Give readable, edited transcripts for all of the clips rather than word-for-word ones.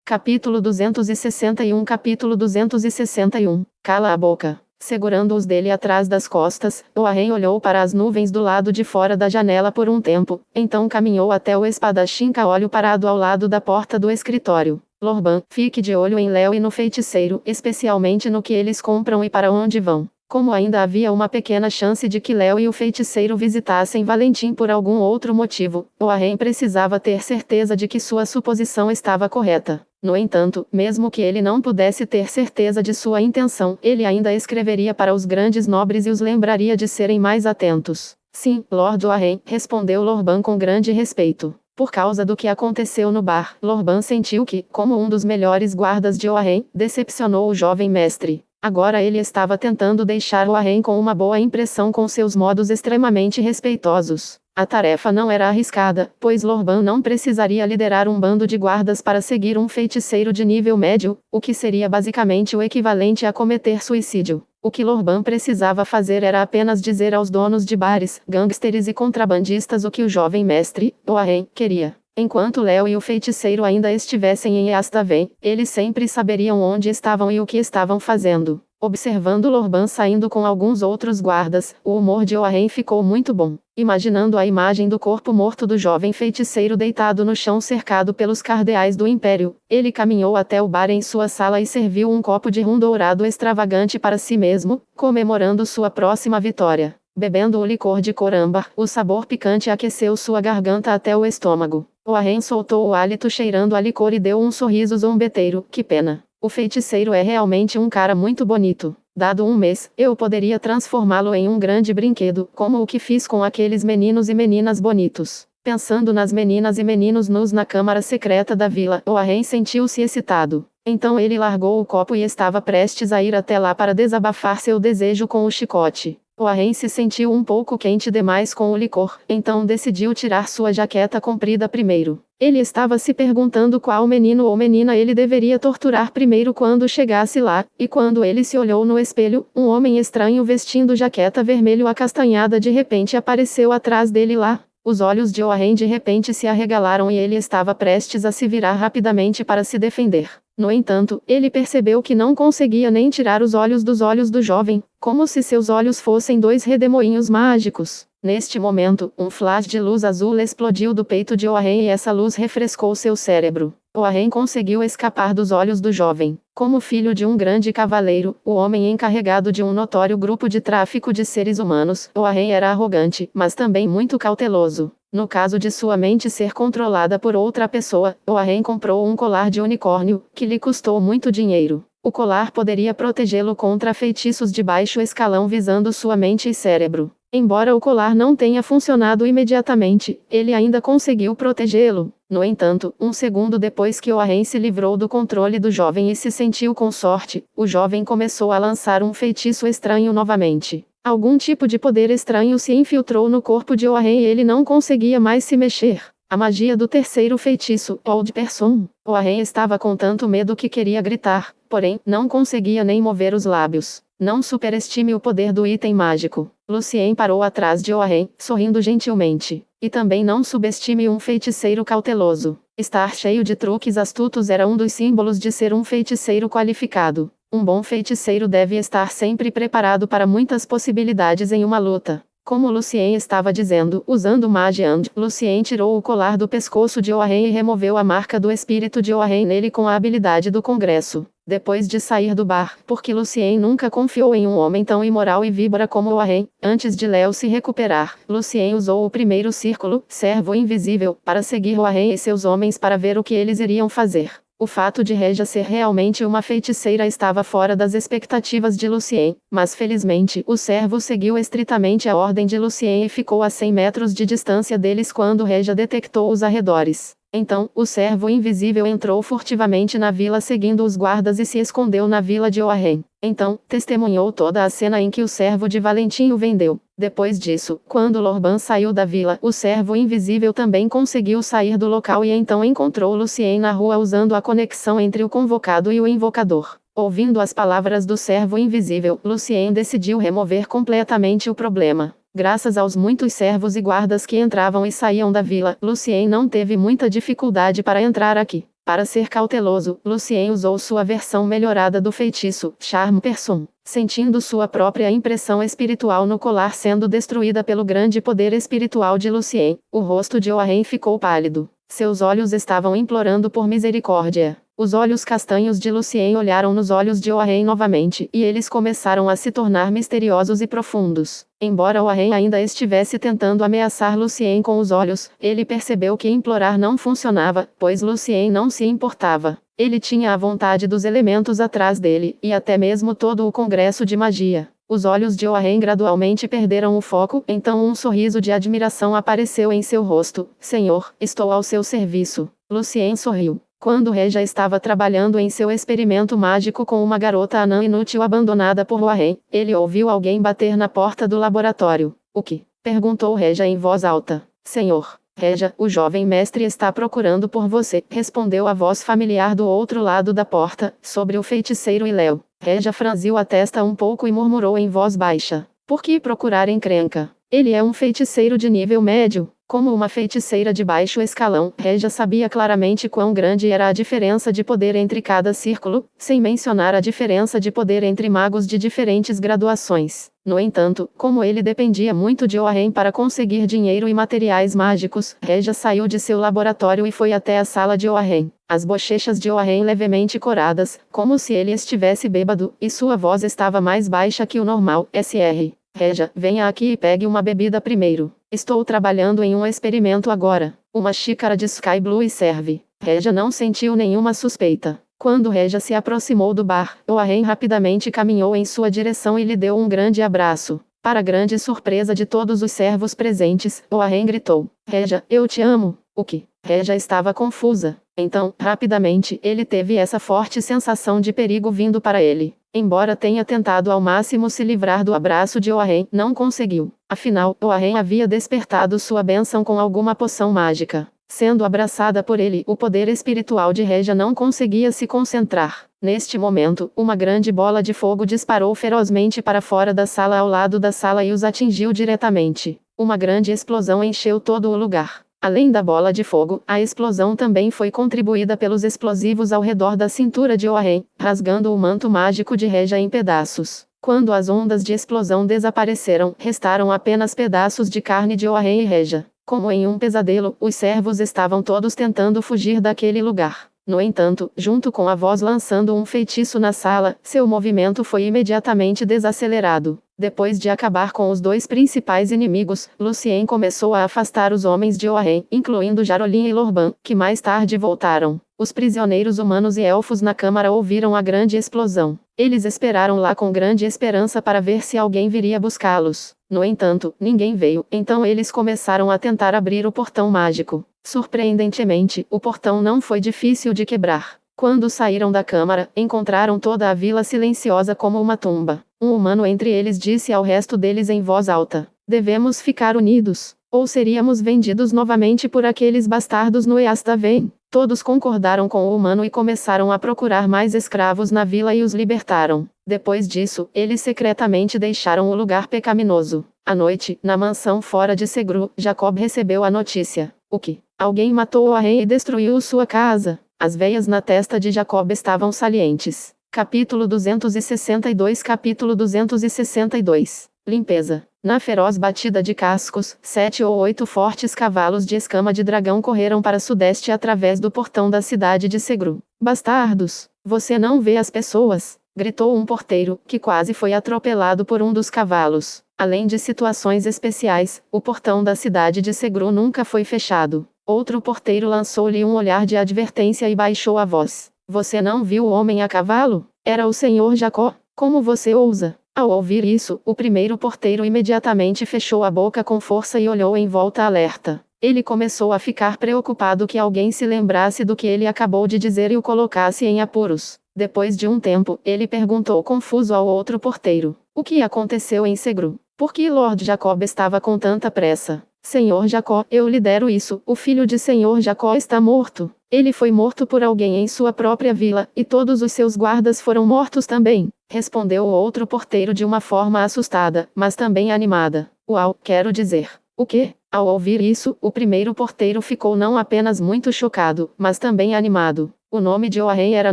Capítulo 261. Capítulo 261. Cala a boca. Segurando-os dele atrás das costas, Owain olhou para as nuvens do lado de fora da janela por um tempo, então caminhou até o espadachim caolho parado ao lado da porta do escritório. Lorban, fique de olho em Léo e no feiticeiro, especialmente no que eles compram e para onde vão. Como ainda havia uma pequena chance de que Léo e o feiticeiro visitassem Valentim por algum outro motivo, Owain precisava ter certeza de que sua suposição estava correta. No entanto, mesmo que ele não pudesse ter certeza de sua intenção, ele ainda escreveria para os grandes nobres e os lembraria de serem mais atentos. Sim, Lord Owain, respondeu Lorban com grande respeito. Por causa do que aconteceu no bar, Lorban sentiu que, como um dos melhores guardas de Owain, decepcionou o jovem mestre. Agora ele estava tentando deixar Owain com uma boa impressão com seus modos extremamente respeitosos. A tarefa não era arriscada, pois Lorban não precisaria liderar um bando de guardas para seguir um feiticeiro de nível médio, o que seria basicamente o equivalente a cometer suicídio. O que Lorban precisava fazer era apenas dizer aos donos de bares, gangsters e contrabandistas o que o jovem mestre, Owain, queria. Enquanto Léo e o feiticeiro ainda estivessem em Eastaven, eles sempre saberiam onde estavam e o que estavam fazendo. Observando Lorban saindo com alguns outros guardas, o humor de Owain ficou muito bom. Imaginando a imagem do corpo morto do jovem feiticeiro deitado no chão cercado pelos cardeais do Império, ele caminhou até o bar em sua sala e serviu um copo de rum dourado extravagante para si mesmo, comemorando sua próxima vitória. Bebendo o licor de cor âmbar, o sabor picante aqueceu sua garganta até o estômago. Owain soltou o hálito cheirando a licor e deu um sorriso zombeteiro. Que pena. O feiticeiro é realmente um cara muito bonito. Dado um mês, eu poderia transformá-lo em um grande brinquedo, como o que fiz com aqueles meninos e meninas bonitos. Pensando nas meninas e meninos nus na câmara secreta da vila, Owain sentiu-se excitado. Então ele largou o copo e estava prestes a ir até lá para desabafar seu desejo com o chicote. Owain se sentiu um pouco quente demais com o licor, então decidiu tirar sua jaqueta comprida primeiro. Ele estava se perguntando qual menino ou menina ele deveria torturar primeiro quando chegasse lá, e quando ele se olhou no espelho, um homem estranho vestindo jaqueta vermelho acastanhada de repente apareceu atrás dele lá. Os olhos de Owain de repente se arregalaram e ele estava prestes a se virar rapidamente para se defender. No entanto, ele percebeu que não conseguia nem tirar os olhos dos olhos do jovem, como se seus olhos fossem dois redemoinhos mágicos. Neste momento, um flash de luz azul explodiu do peito de Owain e essa luz refrescou seu cérebro. Owain conseguiu escapar dos olhos do jovem. Como filho de um grande cavaleiro, o homem encarregado de um notório grupo de tráfico de seres humanos, Owain era arrogante, mas também muito cauteloso. No caso de sua mente ser controlada por outra pessoa, Owain comprou um colar de unicórnio, que lhe custou muito dinheiro. O colar poderia protegê-lo contra feitiços de baixo escalão visando sua mente e cérebro. Embora o colar não tenha funcionado imediatamente, ele ainda conseguiu protegê-lo. No entanto, um segundo depois que Owain se livrou do controle do jovem e se sentiu com sorte, o jovem começou a lançar um feitiço estranho novamente. Algum tipo de poder estranho se infiltrou no corpo de Owain e ele não conseguia mais se mexer. A magia do terceiro feitiço, Old Person. Owain estava com tanto medo que queria gritar, porém, não conseguia nem mover os lábios. Não superestime o poder do item mágico. Lucien parou atrás de Owain, sorrindo gentilmente. E também não subestime um feiticeiro cauteloso. Estar cheio de truques astutos era um dos símbolos de ser um feiticeiro qualificado. Um bom feiticeiro deve estar sempre preparado para muitas possibilidades em uma luta. Como Lucien estava dizendo, usando Magia Hand, Lucien tirou o colar do pescoço de Owain e removeu a marca do espírito de Owain nele com a habilidade do Congresso. Depois de sair do bar, porque Lucien nunca confiou em um homem tão imoral e víbora como Owain, antes de Léo se recuperar, Lucien usou o primeiro círculo, servo invisível, para seguir Owain e seus homens para ver o que eles iriam fazer. O fato de Regia ser realmente uma feiticeira estava fora das expectativas de Lucien, mas felizmente o servo seguiu estritamente a ordem de Lucien e ficou a 100 metros de distância deles quando Regia detectou os arredores. Então, o servo invisível entrou furtivamente na vila seguindo os guardas e se escondeu na vila de Owain. Então, testemunhou toda a cena em que o servo de Valentim o vendeu. Depois disso, quando Lorban saiu da vila, o servo invisível também conseguiu sair do local e então encontrou Lucien na rua usando a conexão entre o convocado e o invocador. Ouvindo as palavras do servo invisível, Lucien decidiu remover completamente o problema. Graças aos muitos servos e guardas que entravam e saíam da vila, Lucien não teve muita dificuldade para entrar aqui. Para ser cauteloso, Lucien usou sua versão melhorada do feitiço, Charme Person. Sentindo sua própria impressão espiritual no colar sendo destruída pelo grande poder espiritual de Lucien, o rosto de Owain ficou pálido. Seus olhos estavam implorando por misericórdia. Os olhos castanhos de Lucien olharam nos olhos de Owain novamente, e eles começaram a se tornar misteriosos e profundos. Embora Owain ainda estivesse tentando ameaçar Lucien com os olhos, ele percebeu que implorar não funcionava, pois Lucien não se importava. Ele tinha a vontade dos elementos atrás dele, e até mesmo todo o congresso de magia. Os olhos de Owain gradualmente perderam o foco, então um sorriso de admiração apareceu em seu rosto. Senhor, estou ao seu serviço. Lucien sorriu. Quando Regia estava trabalhando em seu experimento mágico com uma garota anã inútil abandonada por Owain, ele ouviu alguém bater na porta do laboratório. O que? Perguntou Regia em voz alta. Senhor. Regia, o jovem mestre está procurando por você, respondeu a voz familiar do outro lado da porta, sobre o feiticeiro Iléu. Regia franziu a testa um pouco e murmurou em voz baixa. Por que procurar encrenca? Ele é um feiticeiro de nível médio. Como uma feiticeira de baixo escalão, Regia sabia claramente quão grande era a diferença de poder entre cada círculo, sem mencionar a diferença de poder entre magos de diferentes graduações. No entanto, como ele dependia muito de Owain para conseguir dinheiro e materiais mágicos, Regia saiu de seu laboratório e foi até a sala de Owain. As bochechas de Owain levemente coradas, como se ele estivesse bêbado, e sua voz estava mais baixa que o normal. Sr. Regia, venha aqui e pegue uma bebida primeiro. Estou trabalhando em um experimento agora. Uma xícara de Sky Blue e serve. Regia não sentiu nenhuma suspeita. Quando Regia se aproximou do bar, Owain rapidamente caminhou em sua direção e lhe deu um grande abraço. Para grande surpresa de todos os servos presentes, Owain gritou: Regia, eu te amo. O que? Regia estava confusa. Então, rapidamente, ele teve essa forte sensação de perigo vindo para ele. Embora tenha tentado ao máximo se livrar do abraço de Owain, não conseguiu. Afinal, Owain havia despertado sua bênção com alguma poção mágica. Sendo abraçada por ele, o poder espiritual de Regia não conseguia se concentrar. Neste momento, uma grande bola de fogo disparou ferozmente para fora da sala ao lado da sala e os atingiu diretamente. Uma grande explosão encheu todo o lugar. Além da bola de fogo, a explosão também foi contribuída pelos explosivos ao redor da cintura de Owain, rasgando o manto mágico de Regia em pedaços. Quando as ondas de explosão desapareceram, restaram apenas pedaços de carne de Owain e Regia. Como em um pesadelo, os servos estavam todos tentando fugir daquele lugar. No entanto, junto com a voz lançando um feitiço na sala, seu movimento foi imediatamente desacelerado. Depois de acabar com os dois principais inimigos, Lucien começou a afastar os homens de Owain, incluindo Jarolin e Lorban, que mais tarde voltaram. Os prisioneiros humanos e elfos na câmara ouviram a grande explosão. Eles esperaram lá com grande esperança para ver se alguém viria buscá-los. No entanto, ninguém veio, então eles começaram a tentar abrir o portão mágico. Surpreendentemente, o portão não foi difícil de quebrar. Quando saíram da câmara, encontraram toda a vila silenciosa como uma tumba. Um humano entre eles disse ao resto deles em voz alta: devemos ficar unidos, ou seríamos vendidos novamente por aqueles bastardos no Eastaven. Todos concordaram com o humano e começaram a procurar mais escravos na vila e os libertaram. Depois disso, eles secretamente deixaram o lugar pecaminoso. À noite, na mansão fora de Segru, Jacob recebeu a notícia. O que? Alguém matou Owain e destruiu sua casa. As veias na testa de Jacob estavam salientes. Capítulo 262. Capítulo 262. Limpeza. Na feroz batida de cascos, 7 ou 8 fortes cavalos de escama de dragão correram para sudeste através do portão da cidade de Segru. Bastardos! Você não vê as pessoas! Gritou um porteiro, que quase foi atropelado por um dos cavalos. Além de situações especiais, o portão da cidade de Segru nunca foi fechado. Outro porteiro lançou-lhe um olhar de advertência e baixou a voz. Você não viu o homem a cavalo? Era o Sr. Jacó. Como você ousa? Ao ouvir isso, o primeiro porteiro imediatamente fechou a boca com força e olhou em volta alerta. Ele começou a ficar preocupado que alguém se lembrasse do que ele acabou de dizer e o colocasse em apuros. Depois de um tempo, ele perguntou confuso ao outro porteiro: o que aconteceu em Segru? Por que Lord Jacob estava com tanta pressa? Senhor Jacó, eu lhe dero isso, o filho de Senhor Jacó está morto. Ele foi morto por alguém em sua própria vila, e todos os seus guardas foram mortos também, respondeu o outro porteiro de uma forma assustada, mas também animada. Uau, quero dizer. O quê? Ao ouvir isso, o primeiro porteiro ficou não apenas muito chocado, mas também animado. O nome de Oahen era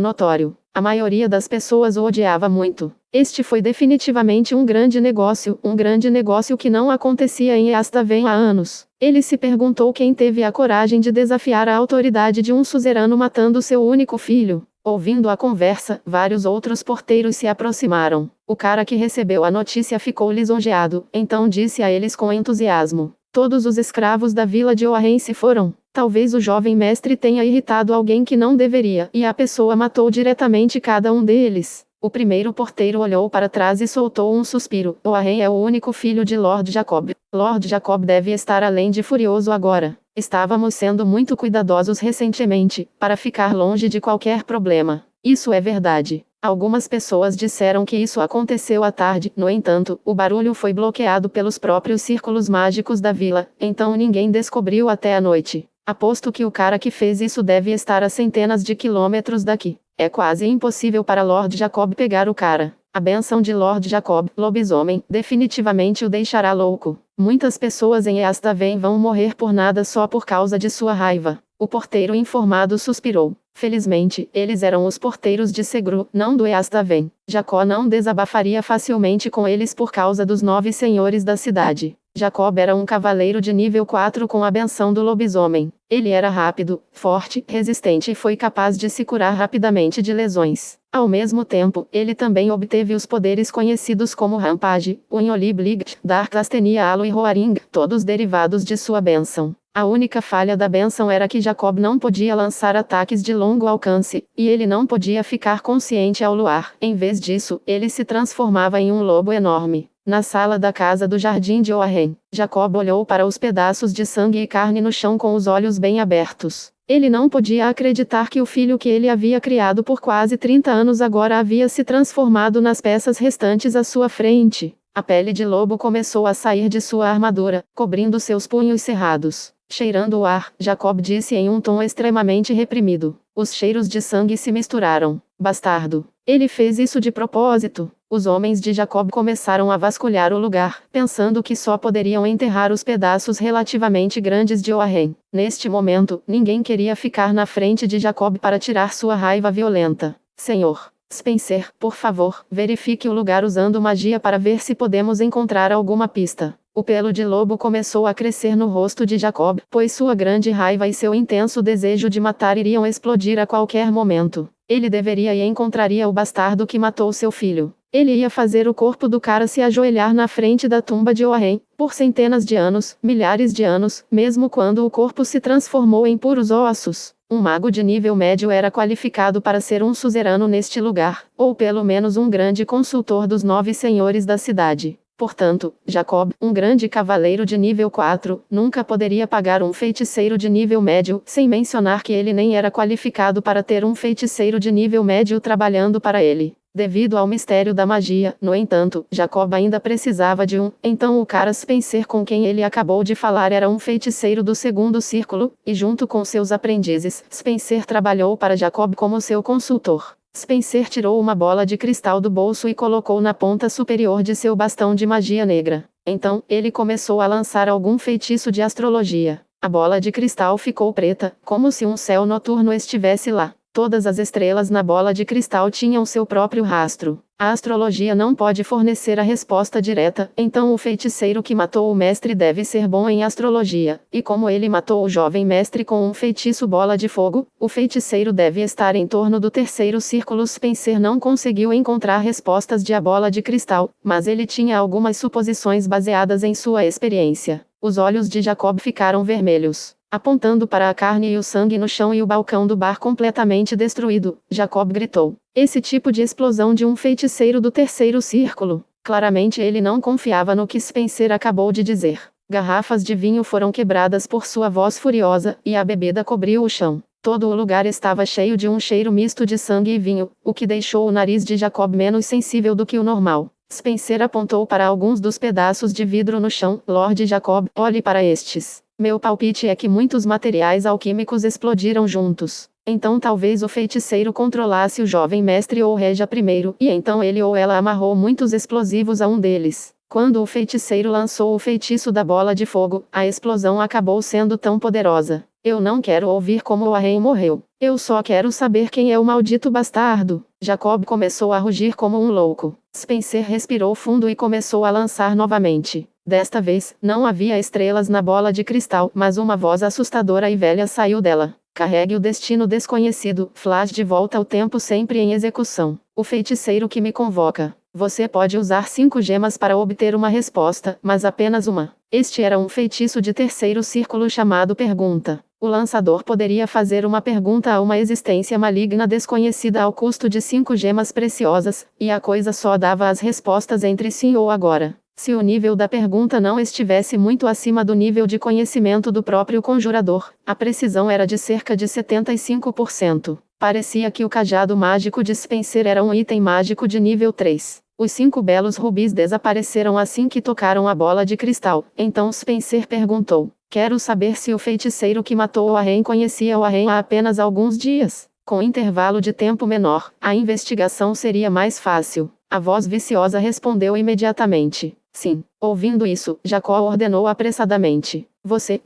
notório. A maioria das pessoas o odiava muito. Este foi definitivamente um grande negócio que não acontecia em Easthaven há anos. Ele se perguntou quem teve a coragem de desafiar a autoridade de um suzerano matando seu único filho. Ouvindo a conversa, vários outros porteiros se aproximaram. O cara que recebeu a notícia ficou lisonjeado, então disse a eles com entusiasmo: todos os escravos da vila de Oahen se foram. Talvez o jovem mestre tenha irritado alguém que não deveria, e a pessoa matou diretamente cada um deles. O primeiro porteiro olhou para trás e soltou um suspiro. Oahen é o único filho de Lord Jacob. Lord Jacob deve estar além de furioso agora. Estávamos sendo muito cuidadosos recentemente, para ficar longe de qualquer problema. Isso é verdade. Algumas pessoas disseram que isso aconteceu à tarde, no entanto, o barulho foi bloqueado pelos próprios círculos mágicos da vila, então ninguém descobriu até a noite. Aposto que o cara que fez isso deve estar a centenas de quilômetros daqui. É quase impossível para Lord Jacob pegar o cara. A bênção de Lord Jacob, lobisomem, definitivamente o deixará louco. Muitas pessoas em Easthaven vão morrer por nada só por causa de sua raiva. O porteiro informado suspirou. Felizmente, eles eram os porteiros de Segru, não do Easthaven. Jacó não desabafaria facilmente com eles por causa dos 9 senhores da cidade. Jacob era um cavaleiro de nível 4 com a benção do lobisomem. Ele era rápido, forte, resistente e foi capaz de se curar rapidamente de lesões. Ao mesmo tempo, ele também obteve os poderes conhecidos como Rampage, Unholy-Blight, Dark Astenia Halo e Roaring, todos derivados de sua bênção. A única falha da bênção era que Jacob não podia lançar ataques de longo alcance, e ele não podia ficar consciente ao luar. Em vez disso, ele se transformava em um lobo enorme. Na sala da casa do jardim de Oahen, Jacob olhou para os pedaços de sangue e carne no chão com os olhos bem abertos. Ele não podia acreditar que o filho que ele havia criado por quase 30 anos agora havia se transformado nas peças restantes à sua frente. A pele de lobo começou a sair de sua armadura, cobrindo seus punhos cerrados. Cheirando o ar, Jacob disse em um tom extremamente reprimido. Os cheiros de sangue se misturaram. Bastardo. Ele fez isso de propósito. Os homens de Jacob começaram a vasculhar o lugar, pensando que só poderiam enterrar os pedaços relativamente grandes de Oahen. Neste momento, ninguém queria ficar na frente de Jacob para tirar sua raiva violenta. Senhor Spencer, por favor, verifique o lugar usando magia para ver se podemos encontrar alguma pista. O pelo de lobo começou a crescer no rosto de Jacob, pois sua grande raiva e seu intenso desejo de matar iriam explodir a qualquer momento. Ele deveria e encontraria o bastardo que matou seu filho. Ele ia fazer o corpo do cara se ajoelhar na frente da tumba de Oahen, por centenas de anos, milhares de anos, mesmo quando o corpo se transformou em puros ossos. Um mago de nível médio era qualificado para ser um suzerano neste lugar, ou pelo menos um grande consultor dos 9 senhores da cidade. Portanto, Jacob, um grande cavaleiro de nível 4, nunca poderia pagar um feiticeiro de nível médio, sem mencionar que ele nem era qualificado para ter um feiticeiro de nível médio trabalhando para ele. Devido ao mistério da magia, no entanto, Jacob ainda precisava de um. Então o cara Spencer com quem ele acabou de falar era um feiticeiro do segundo círculo, e junto com seus aprendizes, Spencer trabalhou para Jacob como seu consultor. Spencer tirou uma bola de cristal do bolso e colocou na ponta superior de seu bastão de magia negra. Então, ele começou a lançar algum feitiço de astrologia. A bola de cristal ficou preta, como se um céu noturno estivesse lá. Todas as estrelas na bola de cristal tinham seu próprio rastro. A astrologia não pode fornecer a resposta direta, então o feiticeiro que matou o mestre deve ser bom em astrologia, e como ele matou o jovem mestre com um feitiço bola de fogo, o feiticeiro deve estar em torno do terceiro círculo. Spencer não conseguiu encontrar respostas de a bola de cristal, mas ele tinha algumas suposições baseadas em sua experiência. Os olhos de Jacob ficaram vermelhos. Apontando para a carne e o sangue no chão e o balcão do bar completamente destruído, Jacob gritou. Esse tipo de explosão de um feiticeiro do terceiro círculo. Claramente ele não confiava no que Spencer acabou de dizer. Garrafas de vinho foram quebradas por sua voz furiosa, e a bebida cobriu o chão. Todo o lugar estava cheio de um cheiro misto de sangue e vinho, o que deixou o nariz de Jacob menos sensível do que o normal. Spencer apontou para alguns dos pedaços de vidro no chão. Lord Jacob, olhe para estes. Meu palpite é que muitos materiais alquímicos explodiram juntos. Então talvez o feiticeiro controlasse o jovem mestre ou reja primeiro, e então ele ou ela amarrou muitos explosivos a um deles. Quando o feiticeiro lançou o feitiço da bola de fogo, a explosão acabou sendo tão poderosa. Eu não quero ouvir como o Arryn morreu. Eu só quero saber quem é o maldito bastardo. Jacob começou a rugir como um louco. Spencer respirou fundo e começou a lançar novamente. Desta vez, não havia estrelas na bola de cristal, mas uma voz assustadora e velha saiu dela. Carregue o destino desconhecido, flash de volta ao tempo sempre em execução. O feiticeiro que me convoca. Você pode usar 5 gemas para obter uma resposta, mas apenas uma. Este era um feitiço de terceiro círculo chamado pergunta. O lançador poderia fazer uma pergunta a uma existência maligna desconhecida ao custo de 5 gemas preciosas, e a coisa só dava as respostas entre sim ou agora. Se o nível da pergunta não estivesse muito acima do nível de conhecimento do próprio conjurador, a precisão era de cerca de 75%. Parecia que o cajado mágico de Spencer era um item mágico de nível 3. Os 5 belos rubis desapareceram assim que tocaram a bola de cristal. Então Spencer perguntou: quero saber se o feiticeiro que matou o Arryn conhecia o Arryn há apenas alguns dias. Com intervalo de tempo menor, a investigação seria mais fácil. A voz viciosa respondeu imediatamente: sim. Ouvindo isso, Jacó ordenou apressadamente: você,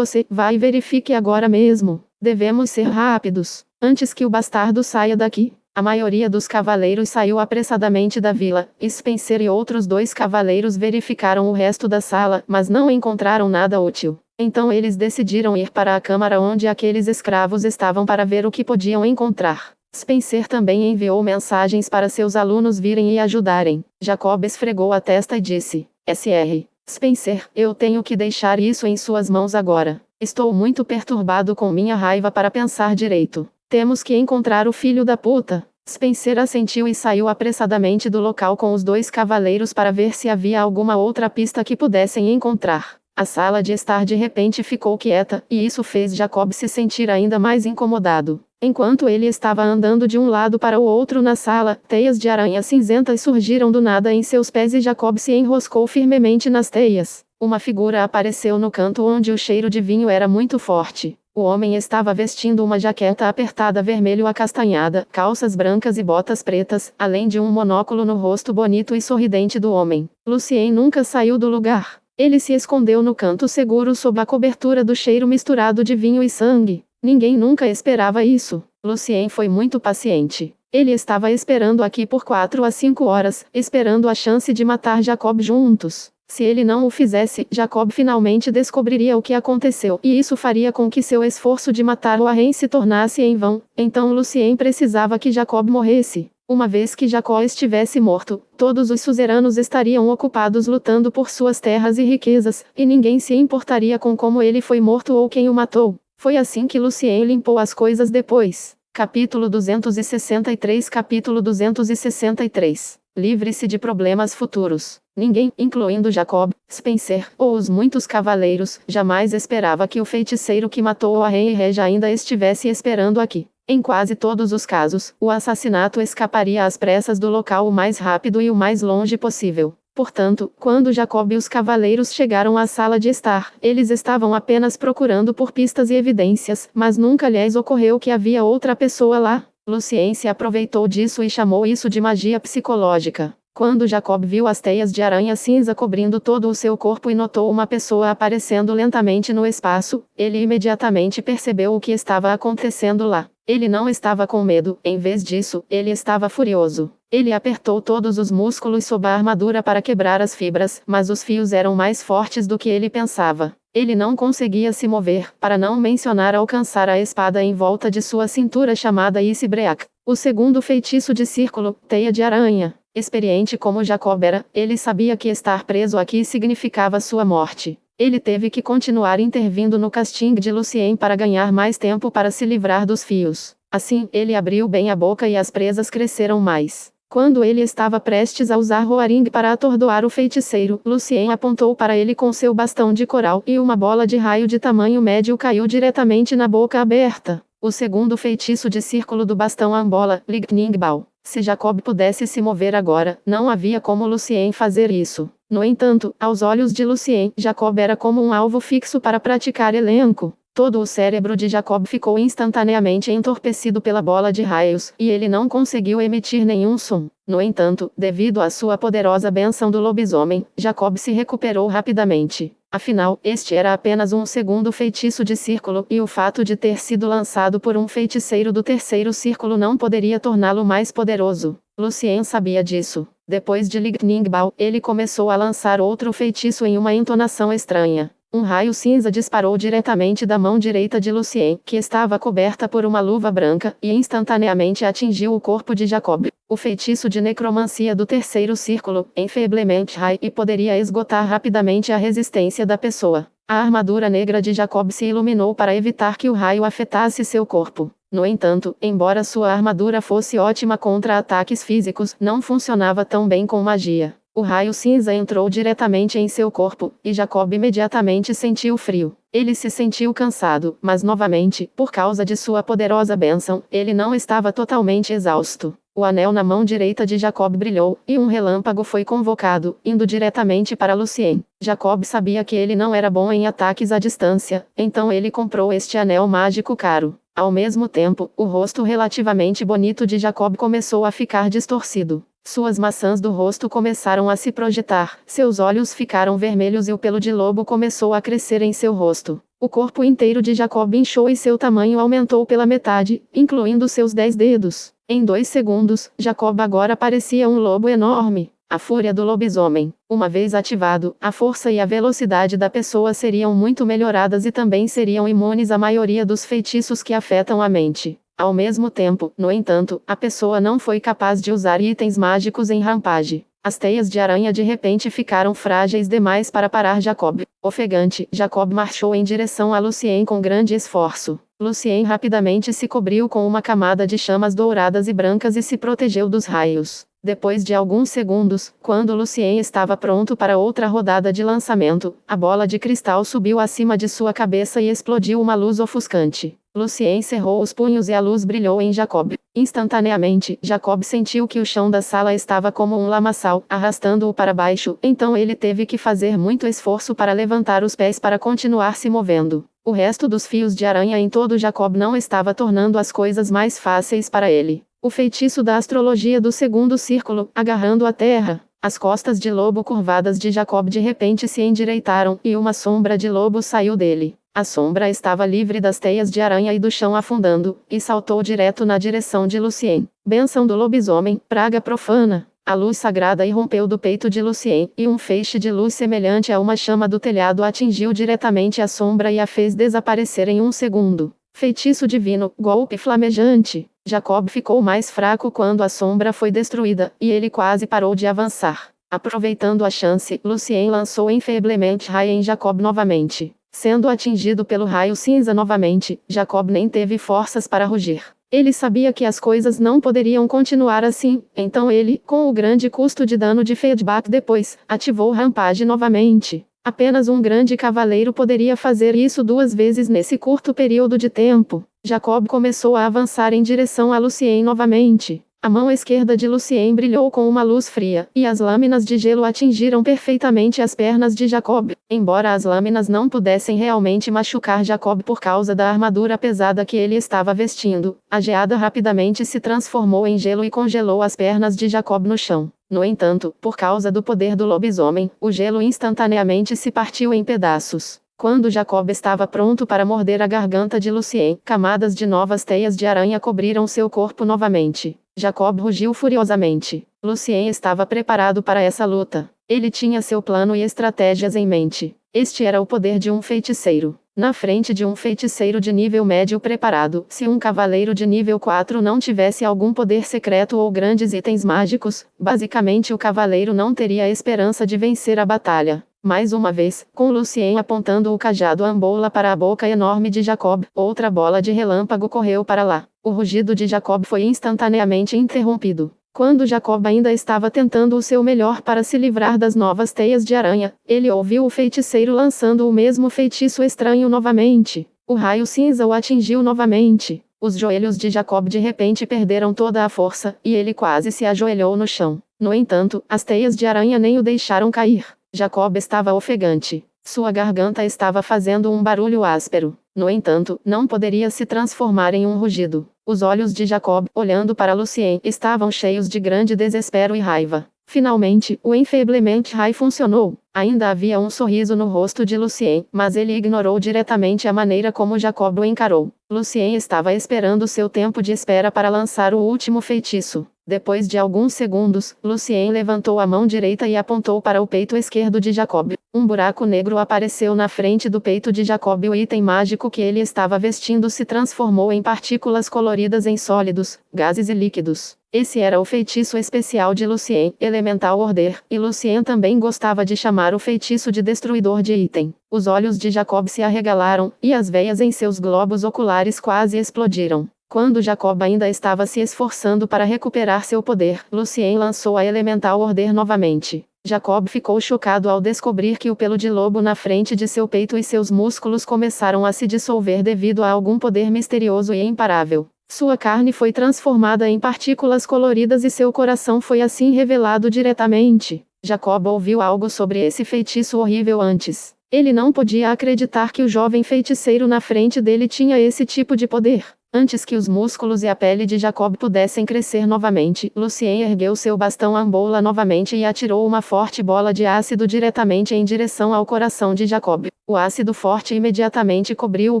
vai e verifique agora mesmo. Devemos ser rápidos, antes que o bastardo saia daqui. A maioria dos cavaleiros saiu apressadamente da vila. Spencer e outros 2 cavaleiros verificaram o resto da sala, mas não encontraram nada útil. Então eles decidiram ir para a câmara onde aqueles escravos estavam para ver o que podiam encontrar. Spencer também enviou mensagens para seus alunos virem e ajudarem. Jacob esfregou a testa e disse: Sr. Spencer, eu tenho que deixar isso em suas mãos agora. Estou muito perturbado com minha raiva para pensar direito. Temos que encontrar o filho da puta. Spencer assentiu e saiu apressadamente do local com os 2 cavaleiros para ver se havia alguma outra pista que pudessem encontrar. A sala de estar de repente ficou quieta, e isso fez Jacob se sentir ainda mais incomodado. Enquanto ele estava andando de um lado para o outro na sala, teias de aranha cinzentas surgiram do nada em seus pés e Jacob se enroscou firmemente nas teias. Uma figura apareceu no canto onde o cheiro de vinho era muito forte. O homem estava vestindo uma jaqueta apertada vermelho acastanhada, calças brancas e botas pretas, além de um monóculo no rosto bonito e sorridente do homem. Lucien nunca saiu do lugar. Ele se escondeu no canto seguro sob a cobertura do cheiro misturado de vinho e sangue. Ninguém nunca esperava isso. Lucien foi muito paciente. Ele estava esperando aqui por 4 a 5 horas, esperando a chance de matar Jacob juntos. Se ele não o fizesse, Jacob finalmente descobriria o que aconteceu, e isso faria com que seu esforço de matar o Arryn se tornasse em vão. Então Lucien precisava que Jacob morresse. Uma vez que Jacó estivesse morto, todos os suzeranos estariam ocupados lutando por suas terras e riquezas, e ninguém se importaria com como ele foi morto ou quem o matou. Foi assim que Lucien limpou as coisas depois. Capítulo 263. Capítulo 263. Livre-se de problemas futuros. Ninguém, incluindo Jacob, Spencer, ou os muitos cavaleiros, jamais esperava que o feiticeiro que matou o Arryn e Reg ainda estivesse esperando aqui. Em quase todos os casos, o assassinato escaparia às pressas do local o mais rápido e o mais longe possível. Portanto, quando Jacob e os cavaleiros chegaram à sala de estar, eles estavam apenas procurando por pistas e evidências, mas nunca lhes ocorreu que havia outra pessoa lá. Lucien se aproveitou disso e chamou isso de magia psicológica. Quando Jacob viu as teias de aranha cinza cobrindo todo o seu corpo e notou uma pessoa aparecendo lentamente no espaço, ele imediatamente percebeu o que estava acontecendo lá. Ele não estava com medo, em vez disso, ele estava furioso. Ele apertou todos os músculos sob a armadura para quebrar as fibras, mas os fios eram mais fortes do que ele pensava. Ele não conseguia se mover, para não mencionar alcançar a espada em volta de sua cintura chamada Ysibreak. O segundo feitiço de círculo, teia de aranha. Experiente como Jacob era, ele sabia que estar preso aqui significava sua morte. Ele teve que continuar intervindo no casting de Lucien para ganhar mais tempo para se livrar dos fios. Assim, ele abriu bem a boca e as presas cresceram mais. Quando ele estava prestes a usar Roaring para atordoar o feiticeiro, Lucien apontou para ele com seu bastão de coral, e uma bola de raio de tamanho médio caiu diretamente na boca aberta. O segundo feitiço de círculo do bastão Ambola, Lightning Ball. Se Jacob pudesse se mover agora, não havia como Lucien fazer isso. No entanto, aos olhos de Lucien, Jacob era como um alvo fixo para praticar elenco. Todo o cérebro de Jacob ficou instantaneamente entorpecido pela bola de raios, e ele não conseguiu emitir nenhum som. No entanto, devido à sua poderosa bênção do lobisomem, Jacob se recuperou rapidamente. Afinal, este era apenas um segundo feitiço de círculo, e o fato de ter sido lançado por um feiticeiro do terceiro círculo não poderia torná-lo mais poderoso. Lucien sabia disso. Depois de Lightning Ball, ele começou a lançar outro feitiço em uma entonação estranha. Um raio cinza disparou diretamente da mão direita de Lucien, que estava coberta por uma luva branca, e instantaneamente atingiu o corpo de Jacob. O feitiço de necromancia do terceiro círculo, Enfeeblement High, e poderia esgotar rapidamente a resistência da pessoa. A armadura negra de Jacob se iluminou para evitar que o raio afetasse seu corpo. No entanto, embora sua armadura fosse ótima contra ataques físicos, não funcionava tão bem com magia. O raio cinza entrou diretamente em seu corpo, e Jacob imediatamente sentiu frio. Ele se sentiu cansado, mas novamente, por causa de sua poderosa bênção, ele não estava totalmente exausto. O anel na mão direita de Jacob brilhou, e um relâmpago foi convocado, indo diretamente para Lucien. Jacob sabia que ele não era bom em ataques à distância, então ele comprou este anel mágico caro. Ao mesmo tempo, o rosto relativamente bonito de Jacob começou a ficar distorcido. Suas maçãs do rosto começaram a se projetar, seus olhos ficaram vermelhos e o pelo de lobo começou a crescer em seu rosto. O corpo inteiro de Jacob inchou e seu tamanho aumentou pela metade, incluindo seus 10 dedos. Em 2 segundos, Jacob agora parecia um lobo enorme. A fúria do lobisomem. Uma vez ativado, a força e a velocidade da pessoa seriam muito melhoradas e também seriam imunes à maioria dos feitiços que afetam a mente. Ao mesmo tempo, no entanto, a pessoa não foi capaz de usar itens mágicos em Rampage. As teias de aranha de repente ficaram frágeis demais para parar Jacob. Ofegante, Jacob marchou em direção a Lucien com grande esforço. Lucien rapidamente se cobriu com uma camada de chamas douradas e brancas e se protegeu dos raios. Depois de alguns segundos, quando Lucien estava pronto para outra rodada de lançamento, a bola de cristal subiu acima de sua cabeça e explodiu uma luz ofuscante. Lucien cerrou os punhos e a luz brilhou em Jacob. Instantaneamente, Jacob sentiu que o chão da sala estava como um lamaçal, arrastando-o para baixo, então ele teve que fazer muito esforço para levantar os pés para continuar se movendo. O resto dos fios de aranha em todo Jacob não estava tornando as coisas mais fáceis para ele. O feitiço da astrologia do segundo círculo, agarrando a terra. As costas de lobo curvadas de Jacob de repente se endireitaram, e uma sombra de lobo saiu dele. A sombra estava livre das teias de aranha e do chão afundando, e saltou direto na direção de Lucien. Bênção do lobisomem, praga profana. A luz sagrada irrompeu do peito de Lucien, e um feixe de luz semelhante a uma chama do telhado atingiu diretamente a sombra e a fez desaparecer em um segundo. Feitiço divino, golpe flamejante. Jacob ficou mais fraco quando a sombra foi destruída, e ele quase parou de avançar. Aproveitando a chance, Lucien lançou Enfeeblement High em Jacob novamente. Sendo atingido pelo raio cinza novamente, Jacob nem teve forças para rugir. Ele sabia que as coisas não poderiam continuar assim, então ele, com o grande custo de dano de feedback depois, ativou Rampage novamente. Apenas um grande cavaleiro poderia fazer isso 2 vezes nesse curto período de tempo. Jacob começou a avançar em direção a Lucien novamente. A mão esquerda de Lucien brilhou com uma luz fria, e as lâminas de gelo atingiram perfeitamente as pernas de Jacob. Embora as lâminas não pudessem realmente machucar Jacob por causa da armadura pesada que ele estava vestindo, a geada rapidamente se transformou em gelo e congelou as pernas de Jacob no chão. No entanto, por causa do poder do lobisomem, o gelo instantaneamente se partiu em pedaços. Quando Jacob estava pronto para morder a garganta de Lucien, camadas de novas teias de aranha cobriram seu corpo novamente. Jacob rugiu furiosamente. Lucien estava preparado para essa luta. Ele tinha seu plano e estratégias em mente. Este era o poder de um feiticeiro. Na frente de um feiticeiro de nível médio preparado, se um cavaleiro de nível 4 não tivesse algum poder secreto ou grandes itens mágicos, basicamente o cavaleiro não teria esperança de vencer a batalha. Mais uma vez, com Lucien apontando o cajado ambola para a boca enorme de Jacob, outra bola de relâmpago correu para lá. O rugido de Jacob foi instantaneamente interrompido. Quando Jacob ainda estava tentando o seu melhor para se livrar das novas teias de aranha, ele ouviu o feiticeiro lançando o mesmo feitiço estranho novamente. O raio cinza o atingiu novamente. Os joelhos de Jacob de repente perderam toda a força, e ele quase se ajoelhou no chão. No entanto, as teias de aranha nem o deixaram cair. Jacob estava ofegante. Sua garganta estava fazendo um barulho áspero. No entanto, não poderia se transformar em um rugido. Os olhos de Jacob, olhando para Lucien, estavam cheios de grande desespero e raiva. Finalmente, o enfeeblement Rai funcionou. Ainda havia um sorriso no rosto de Lucien, mas ele ignorou diretamente a maneira como Jacob o encarou. Lucien estava esperando seu tempo de espera para lançar o último feitiço. Depois de alguns segundos, Lucien levantou a mão direita e apontou para o peito esquerdo de Jacob. Um buraco negro apareceu na frente do peito de Jacob e o item mágico que ele estava vestindo se transformou em partículas coloridas em sólidos, gases e líquidos. Esse era o feitiço especial de Lucien, Elemental Order, e Lucien também gostava de chamar o feitiço de Destruidor de Item. Os olhos de Jacob se arregalaram, e as veias em seus globos oculares quase explodiram. Quando Jacob ainda estava se esforçando para recuperar seu poder, Lucien lançou a Elemental Order novamente. Jacob ficou chocado ao descobrir que o pelo de lobo na frente de seu peito e seus músculos começaram a se dissolver devido a algum poder misterioso e imparável. Sua carne foi transformada em partículas coloridas e seu coração foi assim revelado diretamente. Jacob ouviu algo sobre esse feitiço horrível antes. Ele não podia acreditar que o jovem feiticeiro na frente dele tinha esse tipo de poder. Antes que os músculos e a pele de Jacob pudessem crescer novamente, Lucien ergueu seu bastão ambola novamente e atirou uma forte bola de ácido diretamente em direção ao coração de Jacob. O ácido forte imediatamente cobriu o